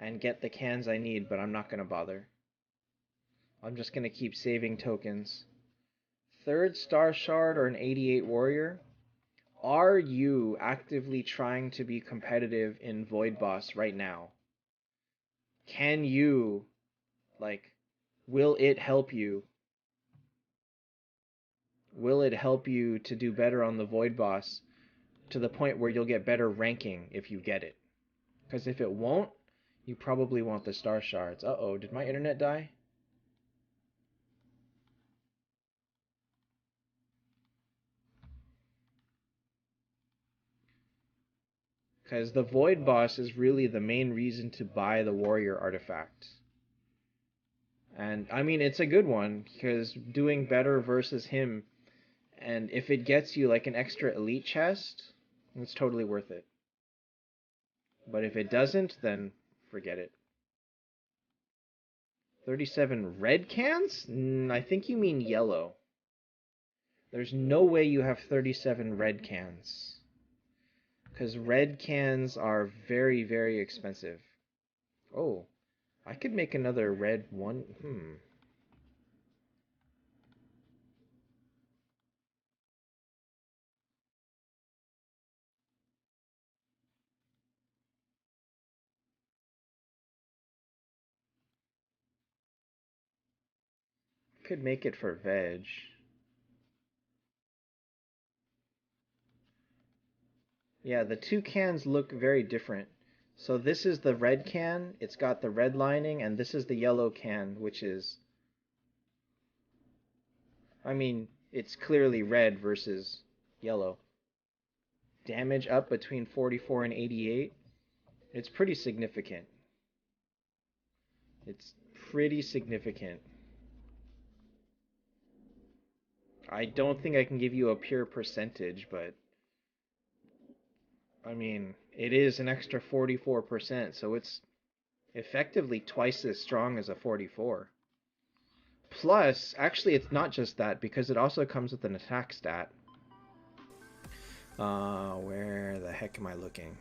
and get the cans I need, but I'm not going to bother. I'm just going to keep saving tokens. 3rd Star Shard or an 88 Warrior? Are you actively trying to be competitive in Void Boss right now? Can you, like, will it help you? Will it help you to do better on the Void Boss to the point where you'll get better ranking if you get it? Because if it won't, you probably want the Star Shards. Uh-oh, did my internet die? Because the Void Boss is really the main reason to buy the Warrior artifact. And, I mean, it's a good one, because doing better versus him, and if it gets you, like, an extra elite chest, it's totally worth it. But if it doesn't, then forget it. 37 red cans? I think you mean yellow. There's no way you have 37 red cans. Because red cans are very, very expensive. Oh, I could make another red one. could make it for veg. Yeah, the two cans look very different. So this is the red can, it's got the red lining, and this is the yellow can, which is, I mean, it's clearly red versus yellow. Damage up between 44 and 88. It's pretty significant. It's pretty significant. I don't think I can give you a pure percentage, but I mean, it is an extra 44%, so it's effectively twice as strong as a 44. Plus, actually, it's not just that, because it also comes with an attack stat. Where the heck am I looking?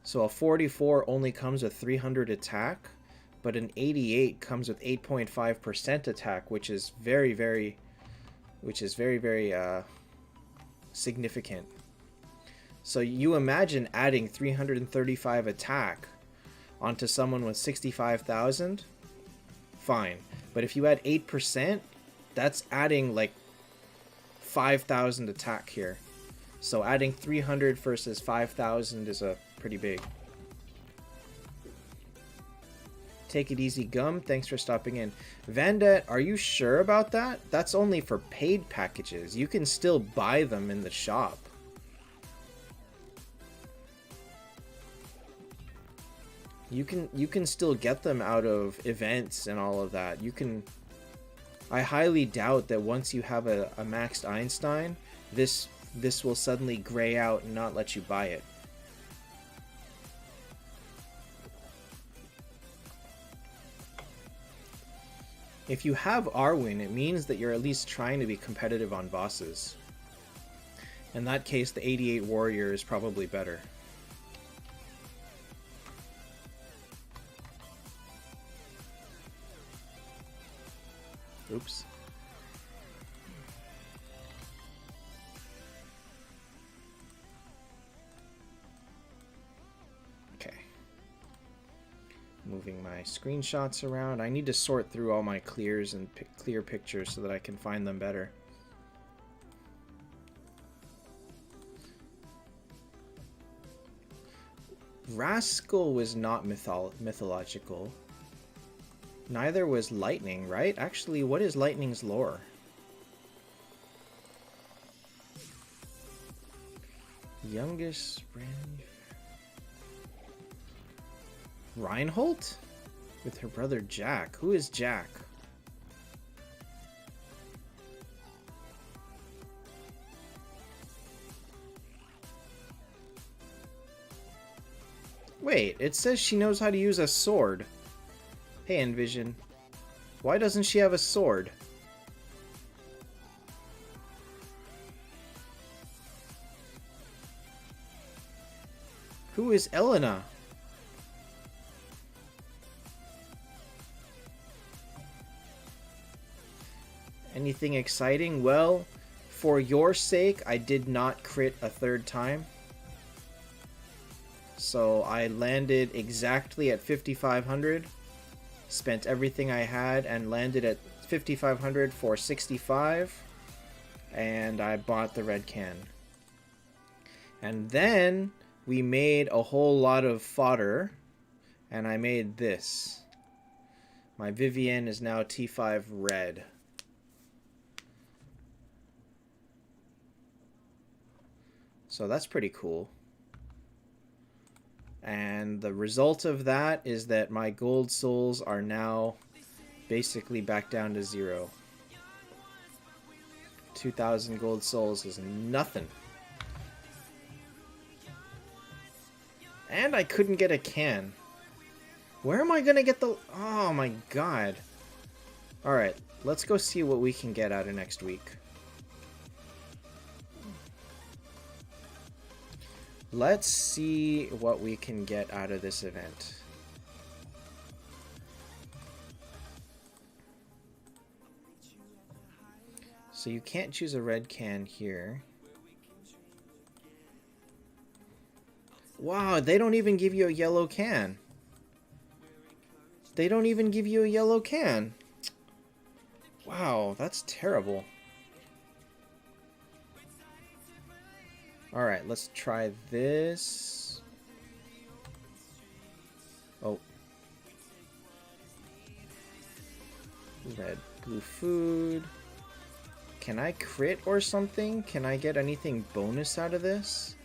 So a 44 only comes with 300 attack, but an 88 comes with 8.5% attack, which is very, very significant. So you imagine adding 335 attack onto someone with 65,000, fine. But if you add 8%, that's adding like 5,000 attack here. So adding 300 versus 5,000 is a pretty big. Take it easy, Gum. Thanks for stopping in. Vandet, are you sure about that? That's only for paid packages. You can still buy them in the shop. You can still get them out of events and all of that. You can. I highly doubt that once you have a maxed Einstein, this will suddenly gray out and not let you buy it. If you have Arwen, it means that you're at least trying to be competitive on bosses. In that case, the 88 Warrior is probably better. Oops. Okay. Moving my screenshots around. I need to sort through all my clears and clear pictures so that I can find them better. Rascal was not mythological. Neither was Lightning, right? Actually, what is Lightning's lore? Youngest Reinhold? With her brother Jack. Who is Jack? Wait, it says she knows how to use a sword. Hey, Envision. Why doesn't she have a sword? Who is Elena? Anything exciting? Well, for your sake, I did not crit a third time. So I landed exactly at 5,500. Spent everything I had and landed at 5,500 for 65. And I bought the red can. And then we made a whole lot of fodder. And I made this. My Vivienne is now T5 red. So that's pretty cool. And the result of that is that my gold souls are now basically back down to 0. 2,000 gold souls is nothing. And I couldn't get a can. Where am I gonna get the... Oh my god. Alright, let's go see what we can get out of next week. Let's see what we can get out of this event. So you can't choose a red can here. Wow, they don't even give you a yellow can. They don't even give you a yellow can. Wow, that's terrible. Alright, let's try this. Oh. Red, blue food. Can I crit or something? Can I get anything bonus out of this?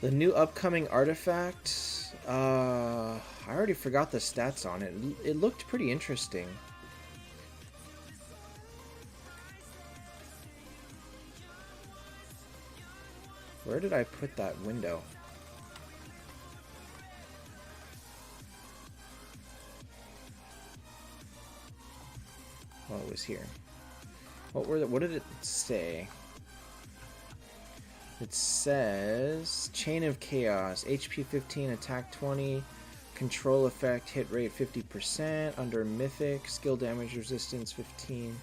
The new upcoming artifact. I already forgot the stats on it. It looked pretty interesting. Where did I put that window? Oh, it was here. What did it say? It says Chain of Chaos, HP 15, attack 20, control effect, hit rate 50%, under mythic, skill damage resistance 15.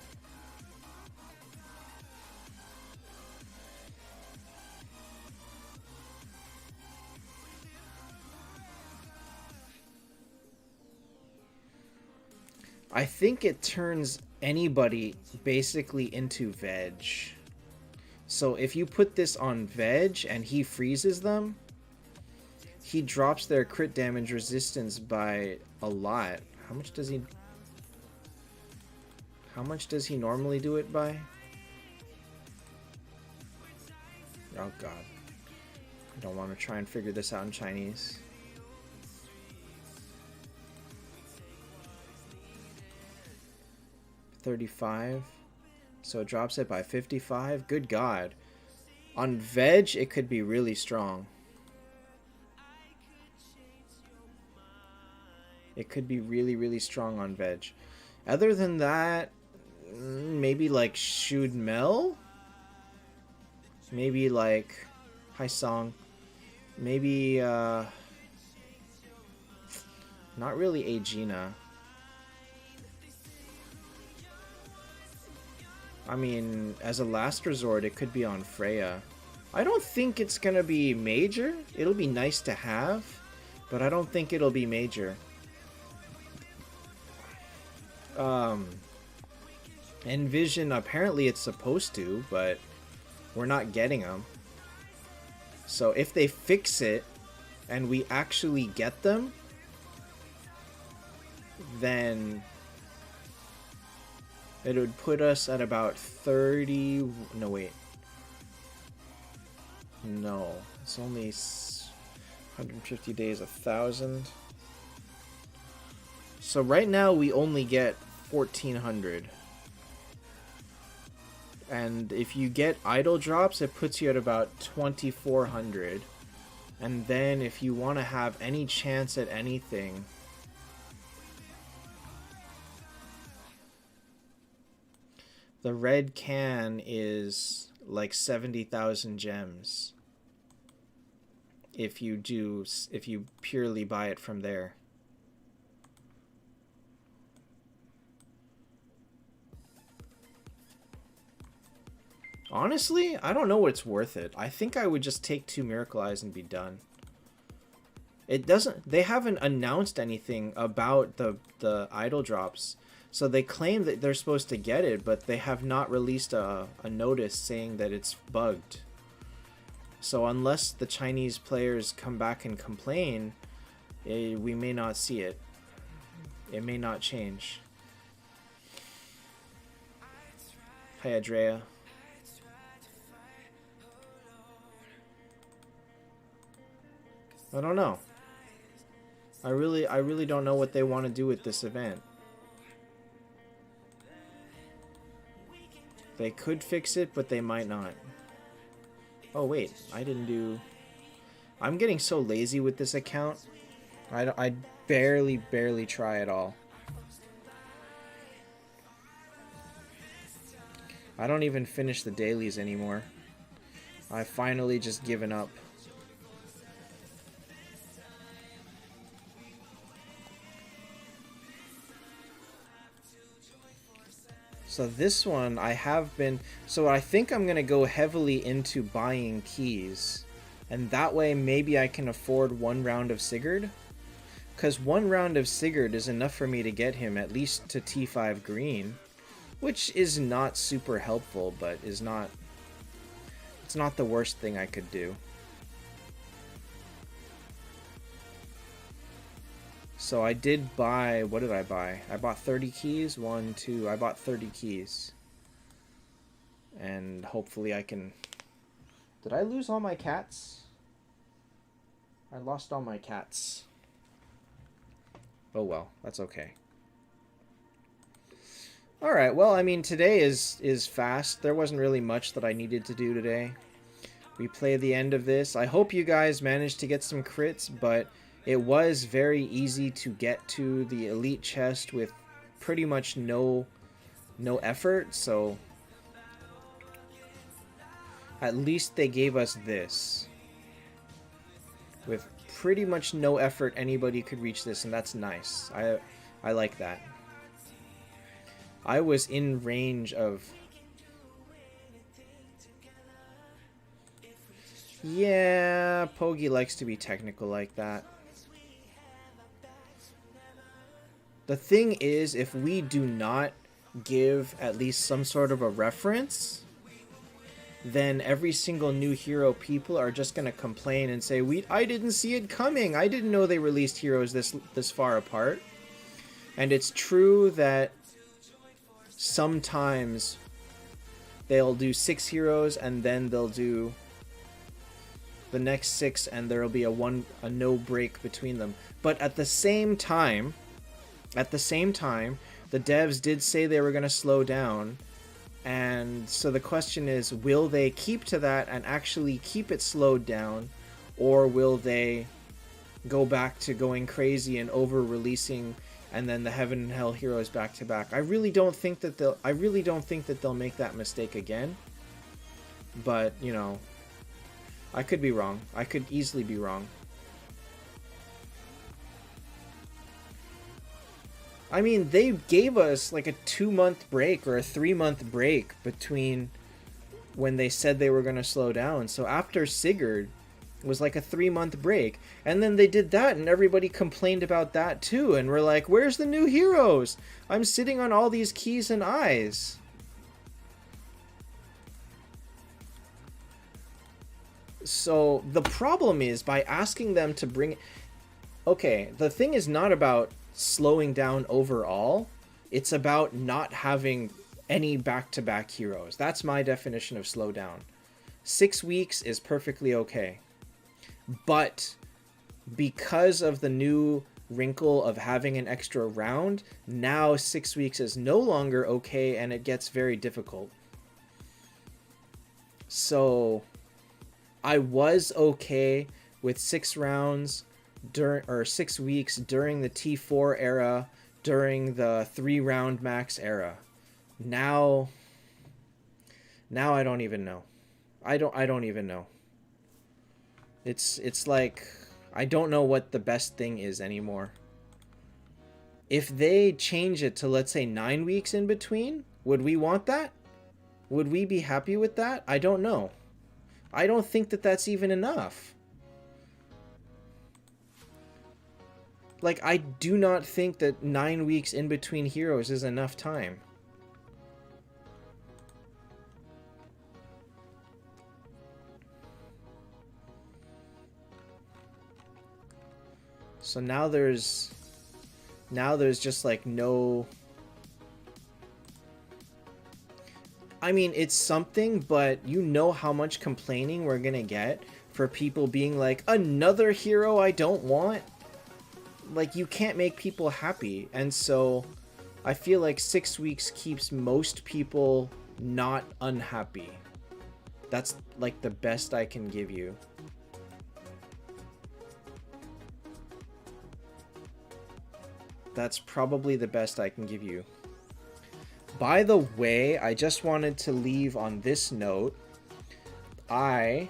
I think it turns anybody basically into veg. So if you put this on veg and he freezes them, he drops their crit damage resistance by a lot. How much does he normally do it by? Oh god. I don't want to try and figure this out in Chinese. $35. So it drops it by 55. Good god. On veg, it could be really strong. It could be really, really strong on veg. Other than that, maybe like Shud Mel? Maybe like Hai Song. Maybe, not really Aegina. I mean, as a last resort, it could be on Freya. I don't think it's gonna be major. It'll be nice to have, but I don't think it'll be major. Envision, apparently it's supposed to, but we're not getting them. So if they fix it, and we actually get them, then it would put us at about 30... No, wait. No. It's only 150 days, 1,000. So right now we only get 1,400. And if you get idle drops, it puts you at about 2,400. And then if you want to have any chance at anything... The red can is like 70,000 gems. If you purely buy it from there. Honestly, I don't know what's worth it. I think I would just take 2 Miracle Eyes and be done. It doesn't... They haven't announced anything about the idol drops. So they claim that they're supposed to get it, but they have not released a notice saying that it's bugged. So unless the Chinese players come back and complain, we may not see it. It may not change. Hi, Andrea. I don't know. I really don't know what they want to do with this event. They could fix it, but they might not. Oh wait, I didn't do... I'm getting so lazy with this account. I barely try at all. I don't even finish the dailies anymore. I've finally just given up. So this one I have been... So I think I'm going to go heavily into buying keys. And that way maybe I can afford 1 round of Sigurd. Because one round of Sigurd is enough for me to get him at least to T5 green. Which is not super helpful, but is not... It's not the worst thing I could do. So I did buy... What did I buy? I bought 30 keys. 1, 2... I bought 30 keys. And hopefully I can... Did I lose all my cats? I lost all my cats. Oh well, that's okay. Alright, well, I mean, today is fast. There wasn't really much that I needed to do today. We play the end of this. I hope you guys managed to get some crits, but it was very easy to get to the elite chest with pretty much no effort, so at least they gave us this. With pretty much no effort, anybody could reach this, and that's nice. I like that. I was in range of... Yeah, Pogi likes to be technical like that. The thing is, if we do not give at least some sort of a reference, then every single new hero people are just going to complain and say, I didn't see it coming. I didn't know they released heroes this far apart. And it's true that sometimes they'll do 6 heroes and then they'll do the next 6 and there'll be a no break between them. But at the same time, the devs did say they were going to slow down. And so the question is, will they keep to that and actually keep it slowed down, or will they go back to going crazy and over-releasing and then the Heaven and Hell heroes back to back? I really don't think that they'll make that mistake again. But, you know, I could be wrong. I could easily be wrong. I mean, they gave us like a 2-month break or a 3-month break between when they said they were going to slow down. So after Sigurd was like a 3-month break. And then they did that and everybody complained about that too. And we're like, where's the new heroes? I'm sitting on all these keys and eyes. So the problem is by asking them to bring... Okay, the thing is not about slowing down overall. It's about not having any back-to-back heroes. That's my definition of slow down. 6 weeks is perfectly okay. But because of the new wrinkle of having an extra round, now 6 weeks is no longer okay and it gets very difficult. So I was okay with 6 rounds or 6 weeks during the T4 era, during the 3-round max era. Now I don't even know. I don't even know. It's like I don't know what the best thing is anymore. If they change it to, let's say, 9 weeks in between, would we want that? Would we be happy with that? I don't know. I don't think that that's even enough. Like, I do not think that 9 weeks in between heroes is enough time. So now there's just like no... I mean, it's something, but you know how much complaining we're gonna get for people being like, another hero I don't want? Like, you can't make people happy, and so I feel like 6 weeks keeps most people not unhappy. That's like the best I can give you. That's probably the best I can give you. By the way, I just wanted to leave on this note. I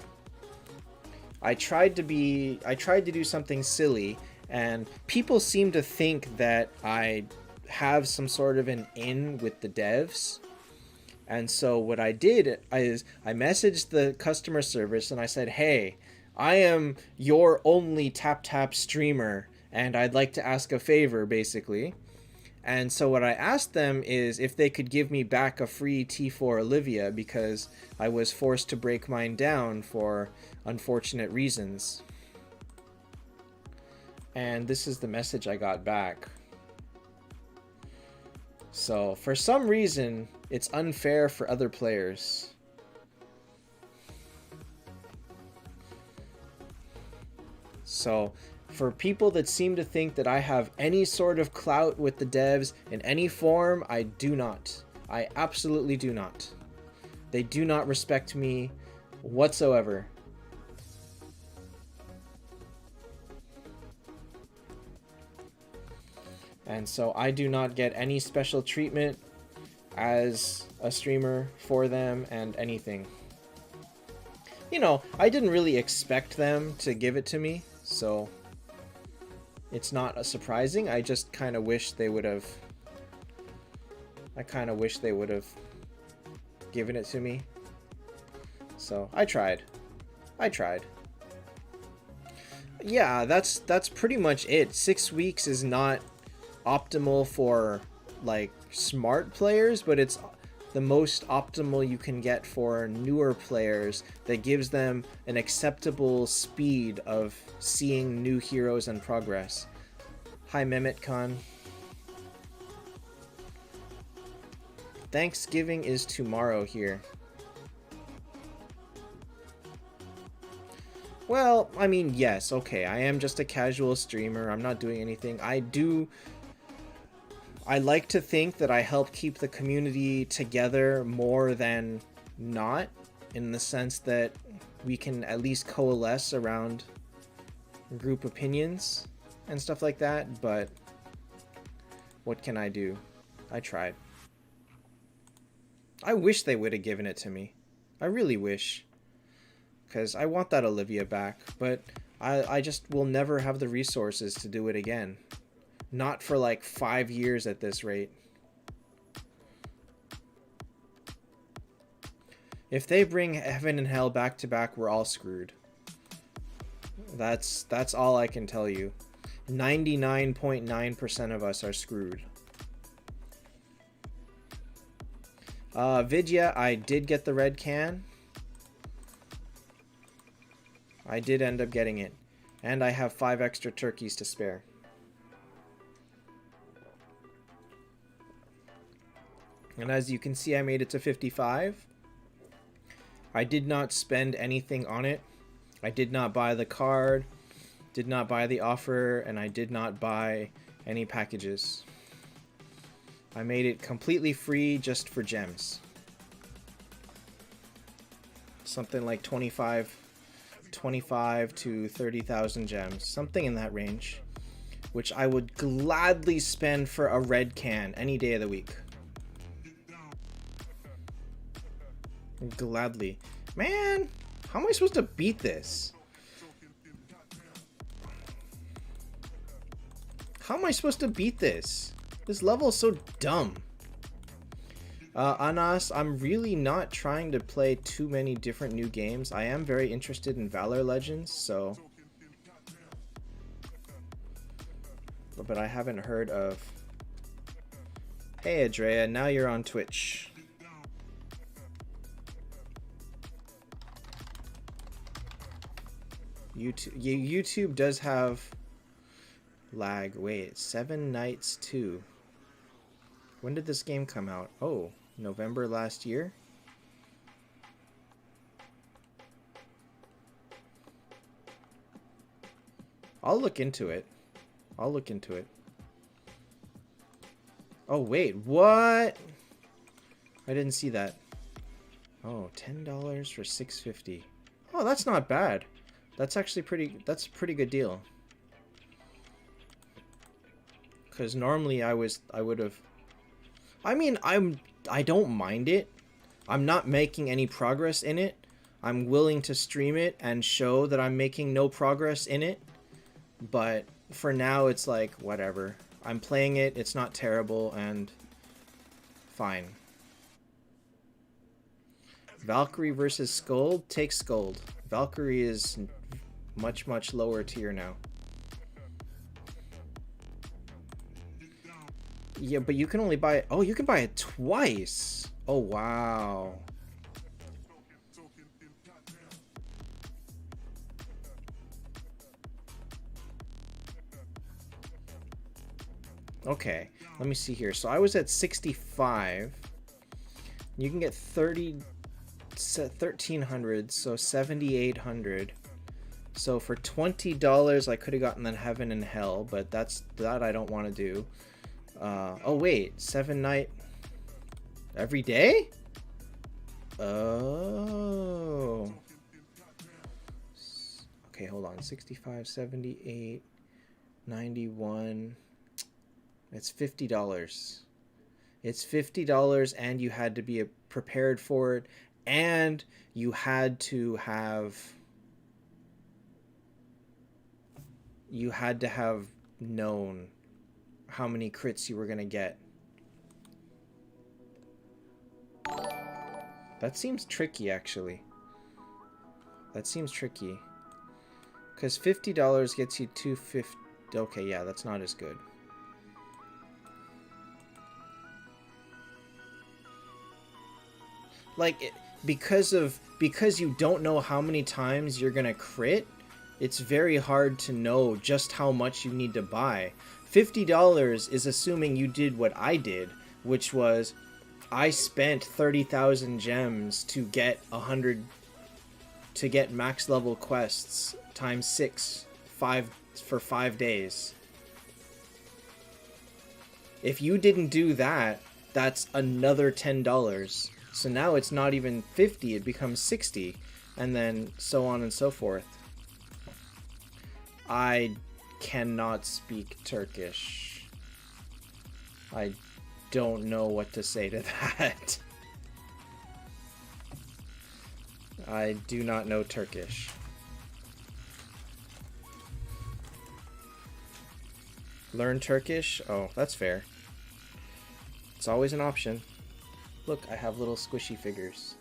tried to do something silly, and people seem to think that I have some sort of an in with the devs. And so what I did is I messaged the customer service and I said, hey, I am your only Taptap streamer, and I'd like to ask a favor, basically. And so what I asked them is if they could give me back a free T4 Olivia because I was forced to break mine down for unfortunate reasons. And this is the message I got back. So for some reason, it's unfair for other players. So for people that seem to think that I have any sort of clout with the devs in any form, I do not. I absolutely do not. They do not respect me whatsoever. And so I do not get any special treatment as a streamer for them and anything. You know, I didn't really expect them to give it to me, so it's not surprising. I just kind of wish they would have... I kind of wish they would have given it to me. So, I tried. Yeah, that's pretty much it. 6 weeks is not optimal for, like, smart players, but it's the most optimal you can get for newer players that gives them an acceptable speed of seeing new heroes and progress. Hi, MemetCon. Thanksgiving is tomorrow here. Well, I mean, yes, okay, I am just a casual streamer. I'm not doing anything. I like to think that I help keep the community together more than not, in the sense that we can at least coalesce around group opinions and stuff like that, but what can I do? I tried. I wish they would have given it to me. I really wish. Because I want that Olivia back, but I just will never have the resources to do it again. Not for like 5 years at this rate. If they bring Heaven and Hell back to back, we're all screwed. That's all I can tell you. 99.9% of us are screwed. Vidya, I did get the red can. I did end up getting it. And I have 5 extra turkeys to spare. And as you can see, I made it to 55. I did not spend anything on it. I did not buy the card, did not buy the offer, and I did not buy any packages. I made it completely free just for gems. Something like 25 to 30,000 gems. Something in that range. Which I would gladly spend for a red can any day of the week. Gladly. Man, how am I supposed to beat this? How am I supposed to beat this? This level is so dumb. Anas, I'm really not trying to play too many different new games. I am very interested in Valor Legends, so... But I haven't heard of... Hey, Adrea, now you're on Twitch. YouTube does have lag. Wait, 7 Nights 2. When did this game come out? Oh, November last year? I'll look into it. Oh, wait, what? I didn't see that. Oh, $10 for $6.50. Oh, that's not bad. That's actually that's a pretty good deal. Because normally I would have... I mean, I don't mind it. I'm not making any progress in it. I'm willing to stream it and show that I'm making no progress in it. But for now, it's like, whatever. I'm playing it, it's not terrible, and fine. Valkyrie versus Scold? Take Scold. Valkyrie is much lower tier now. Yeah, but you can only buy it. Oh, you can buy it twice. Oh, wow. Okay, let me see here. So I was at 65. You can get 1300, so 7800. So for $20, I could have gotten the heaven and hell, but that I don't want to do. Oh wait, 7 night every day? Oh. Okay, hold on. 65, 78, 91. It's $50. It's $50, and you had to be prepared for it, and you had to have known how many crits you were gonna get. That seems tricky, actually. That seems tricky. Because $50 gets you 250. Okay, yeah, that's not as good. Like, because you don't know how many times you're gonna crit, it's very hard to know just how much you need to buy. $50 is assuming you did what I did, which was I spent 30,000 gems to get 100 to get max level quests times 6 for 5 days. If you didn't do that, that's another $10. So now it's not even 50, it becomes 60, and then so on and so forth. I cannot speak Turkish. I don't know what to say to that. I do not know Turkish. Learn Turkish? Oh, that's fair. It's always an option. Look, I have little squishy figures.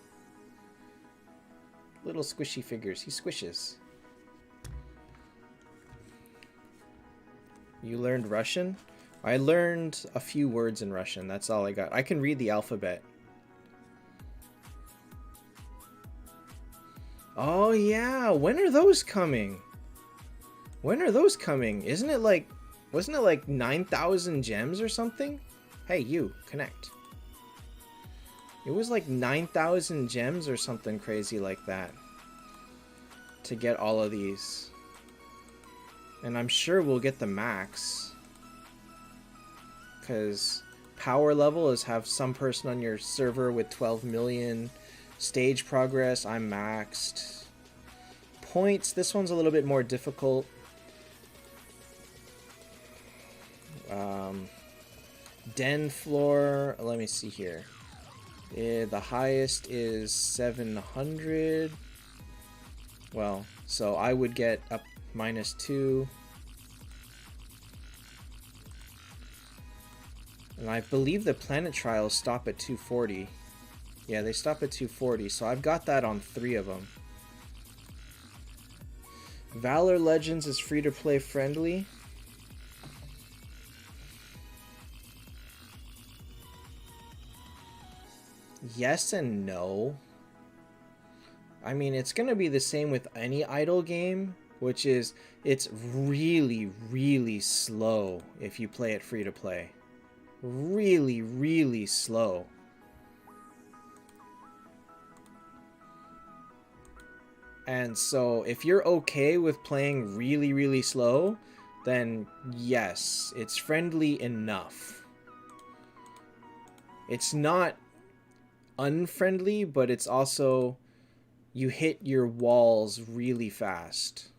Little squishy figures. He squishes. You learned Russian? I learned a few words in Russian. That's all I got. I can read the alphabet. Oh, yeah. When are those coming? When are those coming? Isn't it like... Wasn't it like 9,000 gems or something? Hey, you. Connect. It was like 9,000 gems or something crazy like that. To get all of these. And I'm sure we'll get the max. Because power level is have some person on your server with 12 million stage progress. I'm maxed. Points, this one's a little bit more difficult. Den floor, let me see here. The highest is 700. Well, so I would get up -2. And I believe the planet trials stop at 240. Yeah, they stop at 240, so I've got that on 3 of them. Valor Legends is free-to-play friendly. Yes and no. I mean, it's going to be the same with any idle game, which is it's really, really slow if you play it free-to-play. Really, really slow. And so if you're okay with playing really, really slow, then yes, it's friendly enough. It's not unfriendly, but it's also you hit your walls really fast.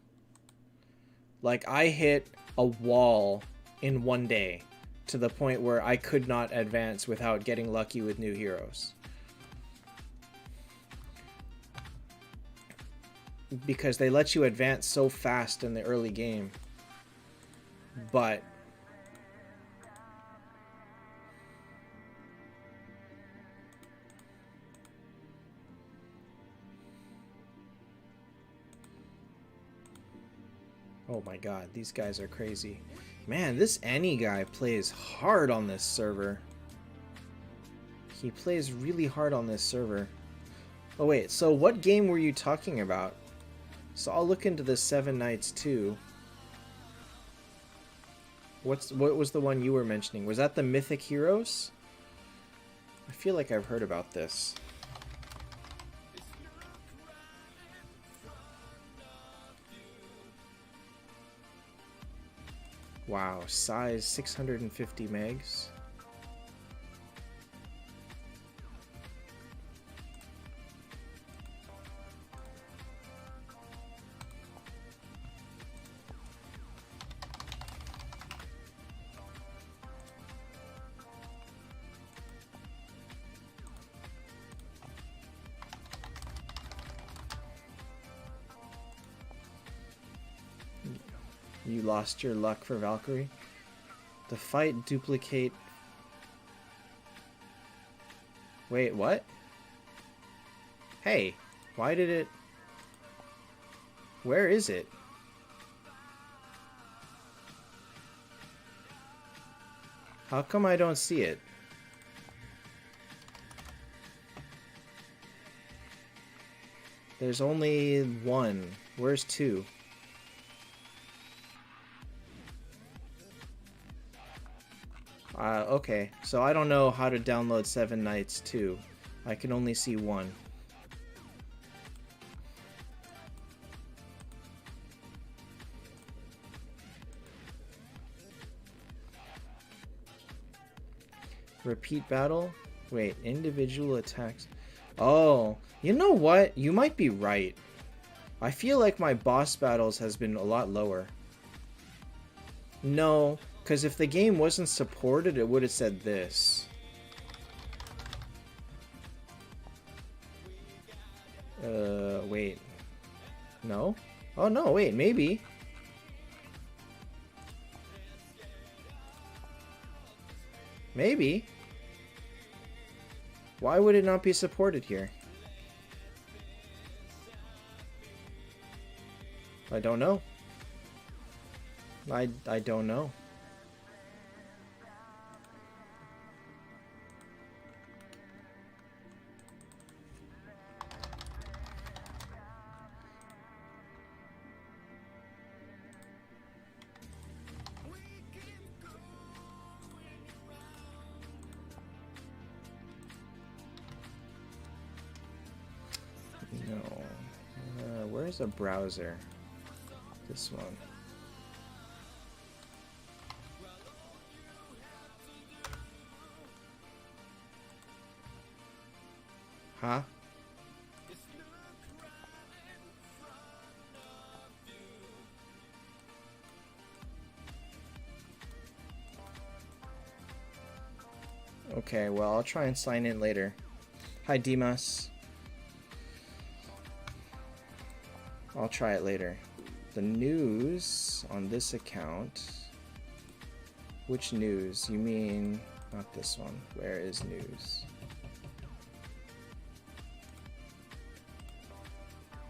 Like I hit a wall in 1 day to the point where I could not advance without getting lucky with new heroes. Because they let you advance so fast in the early game. But oh my god, these guys are crazy. Man, this Annie guy plays hard on this server. He plays really hard on this server. Oh wait, so what game were you talking about? So I'll look into the Seven Knights too. What was the one you were mentioning? Was that the Mythic Heroes? I feel like I've heard about this. Wow, size 650 megs. You lost your luck for Valkyrie. The fight duplicate. Wait, what? Hey, why did it... Where is it? How come I don't see it? There's only one. Where's two? Okay, so I don't know how to download Seven Knights 2. I can only see one. Repeat battle? Wait, individual attacks. Oh, you know what? You might be right. I feel like my boss battles has been a lot lower. No, because if the game wasn't supported, it would have said this. Wait. No? Oh, no, wait, maybe. Maybe. Why would it not be supported here? I don't know. I don't know. No. Where's a browser? This one. Huh? Okay, well, I'll try and sign in later. Hi, Dimas. I'll try it later. The news on this account. Which news? You mean not this one. Where is news?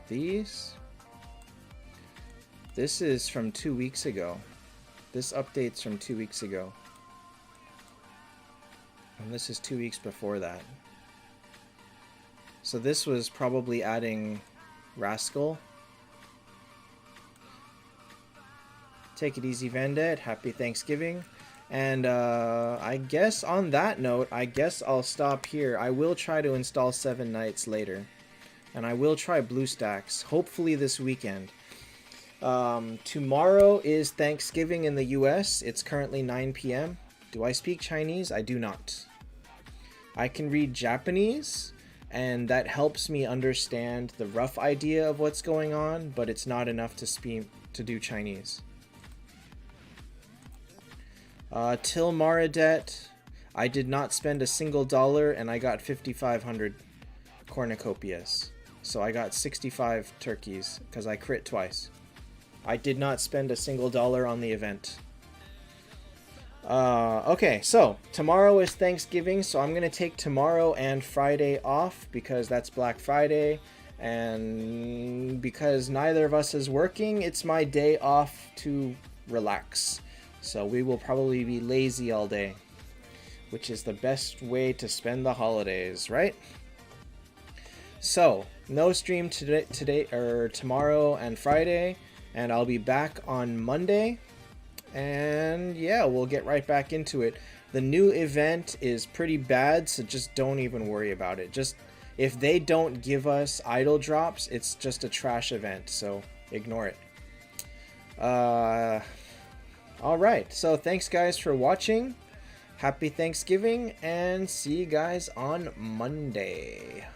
These? This is from 2 weeks ago. This update's from 2 weeks ago. And this is 2 weeks before that. So this was probably adding Rascal. Take it easy, Vendette. Happy Thanksgiving. And I guess on that note, I guess I'll stop here. I will try to install Seven Knights later. And I will try BlueStacks, hopefully this weekend. Tomorrow is Thanksgiving in the US. It's currently 9 p.m. Do I speak Chinese? I do not. I can read Japanese, and that helps me understand the rough idea of what's going on, but it's not enough to do Chinese. Till Maradet, I did not spend a single dollar, and I got 5,500 cornucopias. So I got 65 turkeys, because I crit twice. I did not spend a single dollar on the event. Okay, so tomorrow is Thanksgiving, so I'm going to take tomorrow and Friday off, because that's Black Friday. And because neither of us is working, it's my day off to relax. So we will probably be lazy all day, which is the best way to spend the holidays, right? So, no stream today or tomorrow and Friday, and I'll be back on Monday. And yeah, we'll get right back into it. The new event is pretty bad, so just don't even worry about it. Just if they don't give us idol drops, it's just a trash event, so ignore it. Alright, so thanks guys for watching. Happy Thanksgiving, and see you guys on Monday.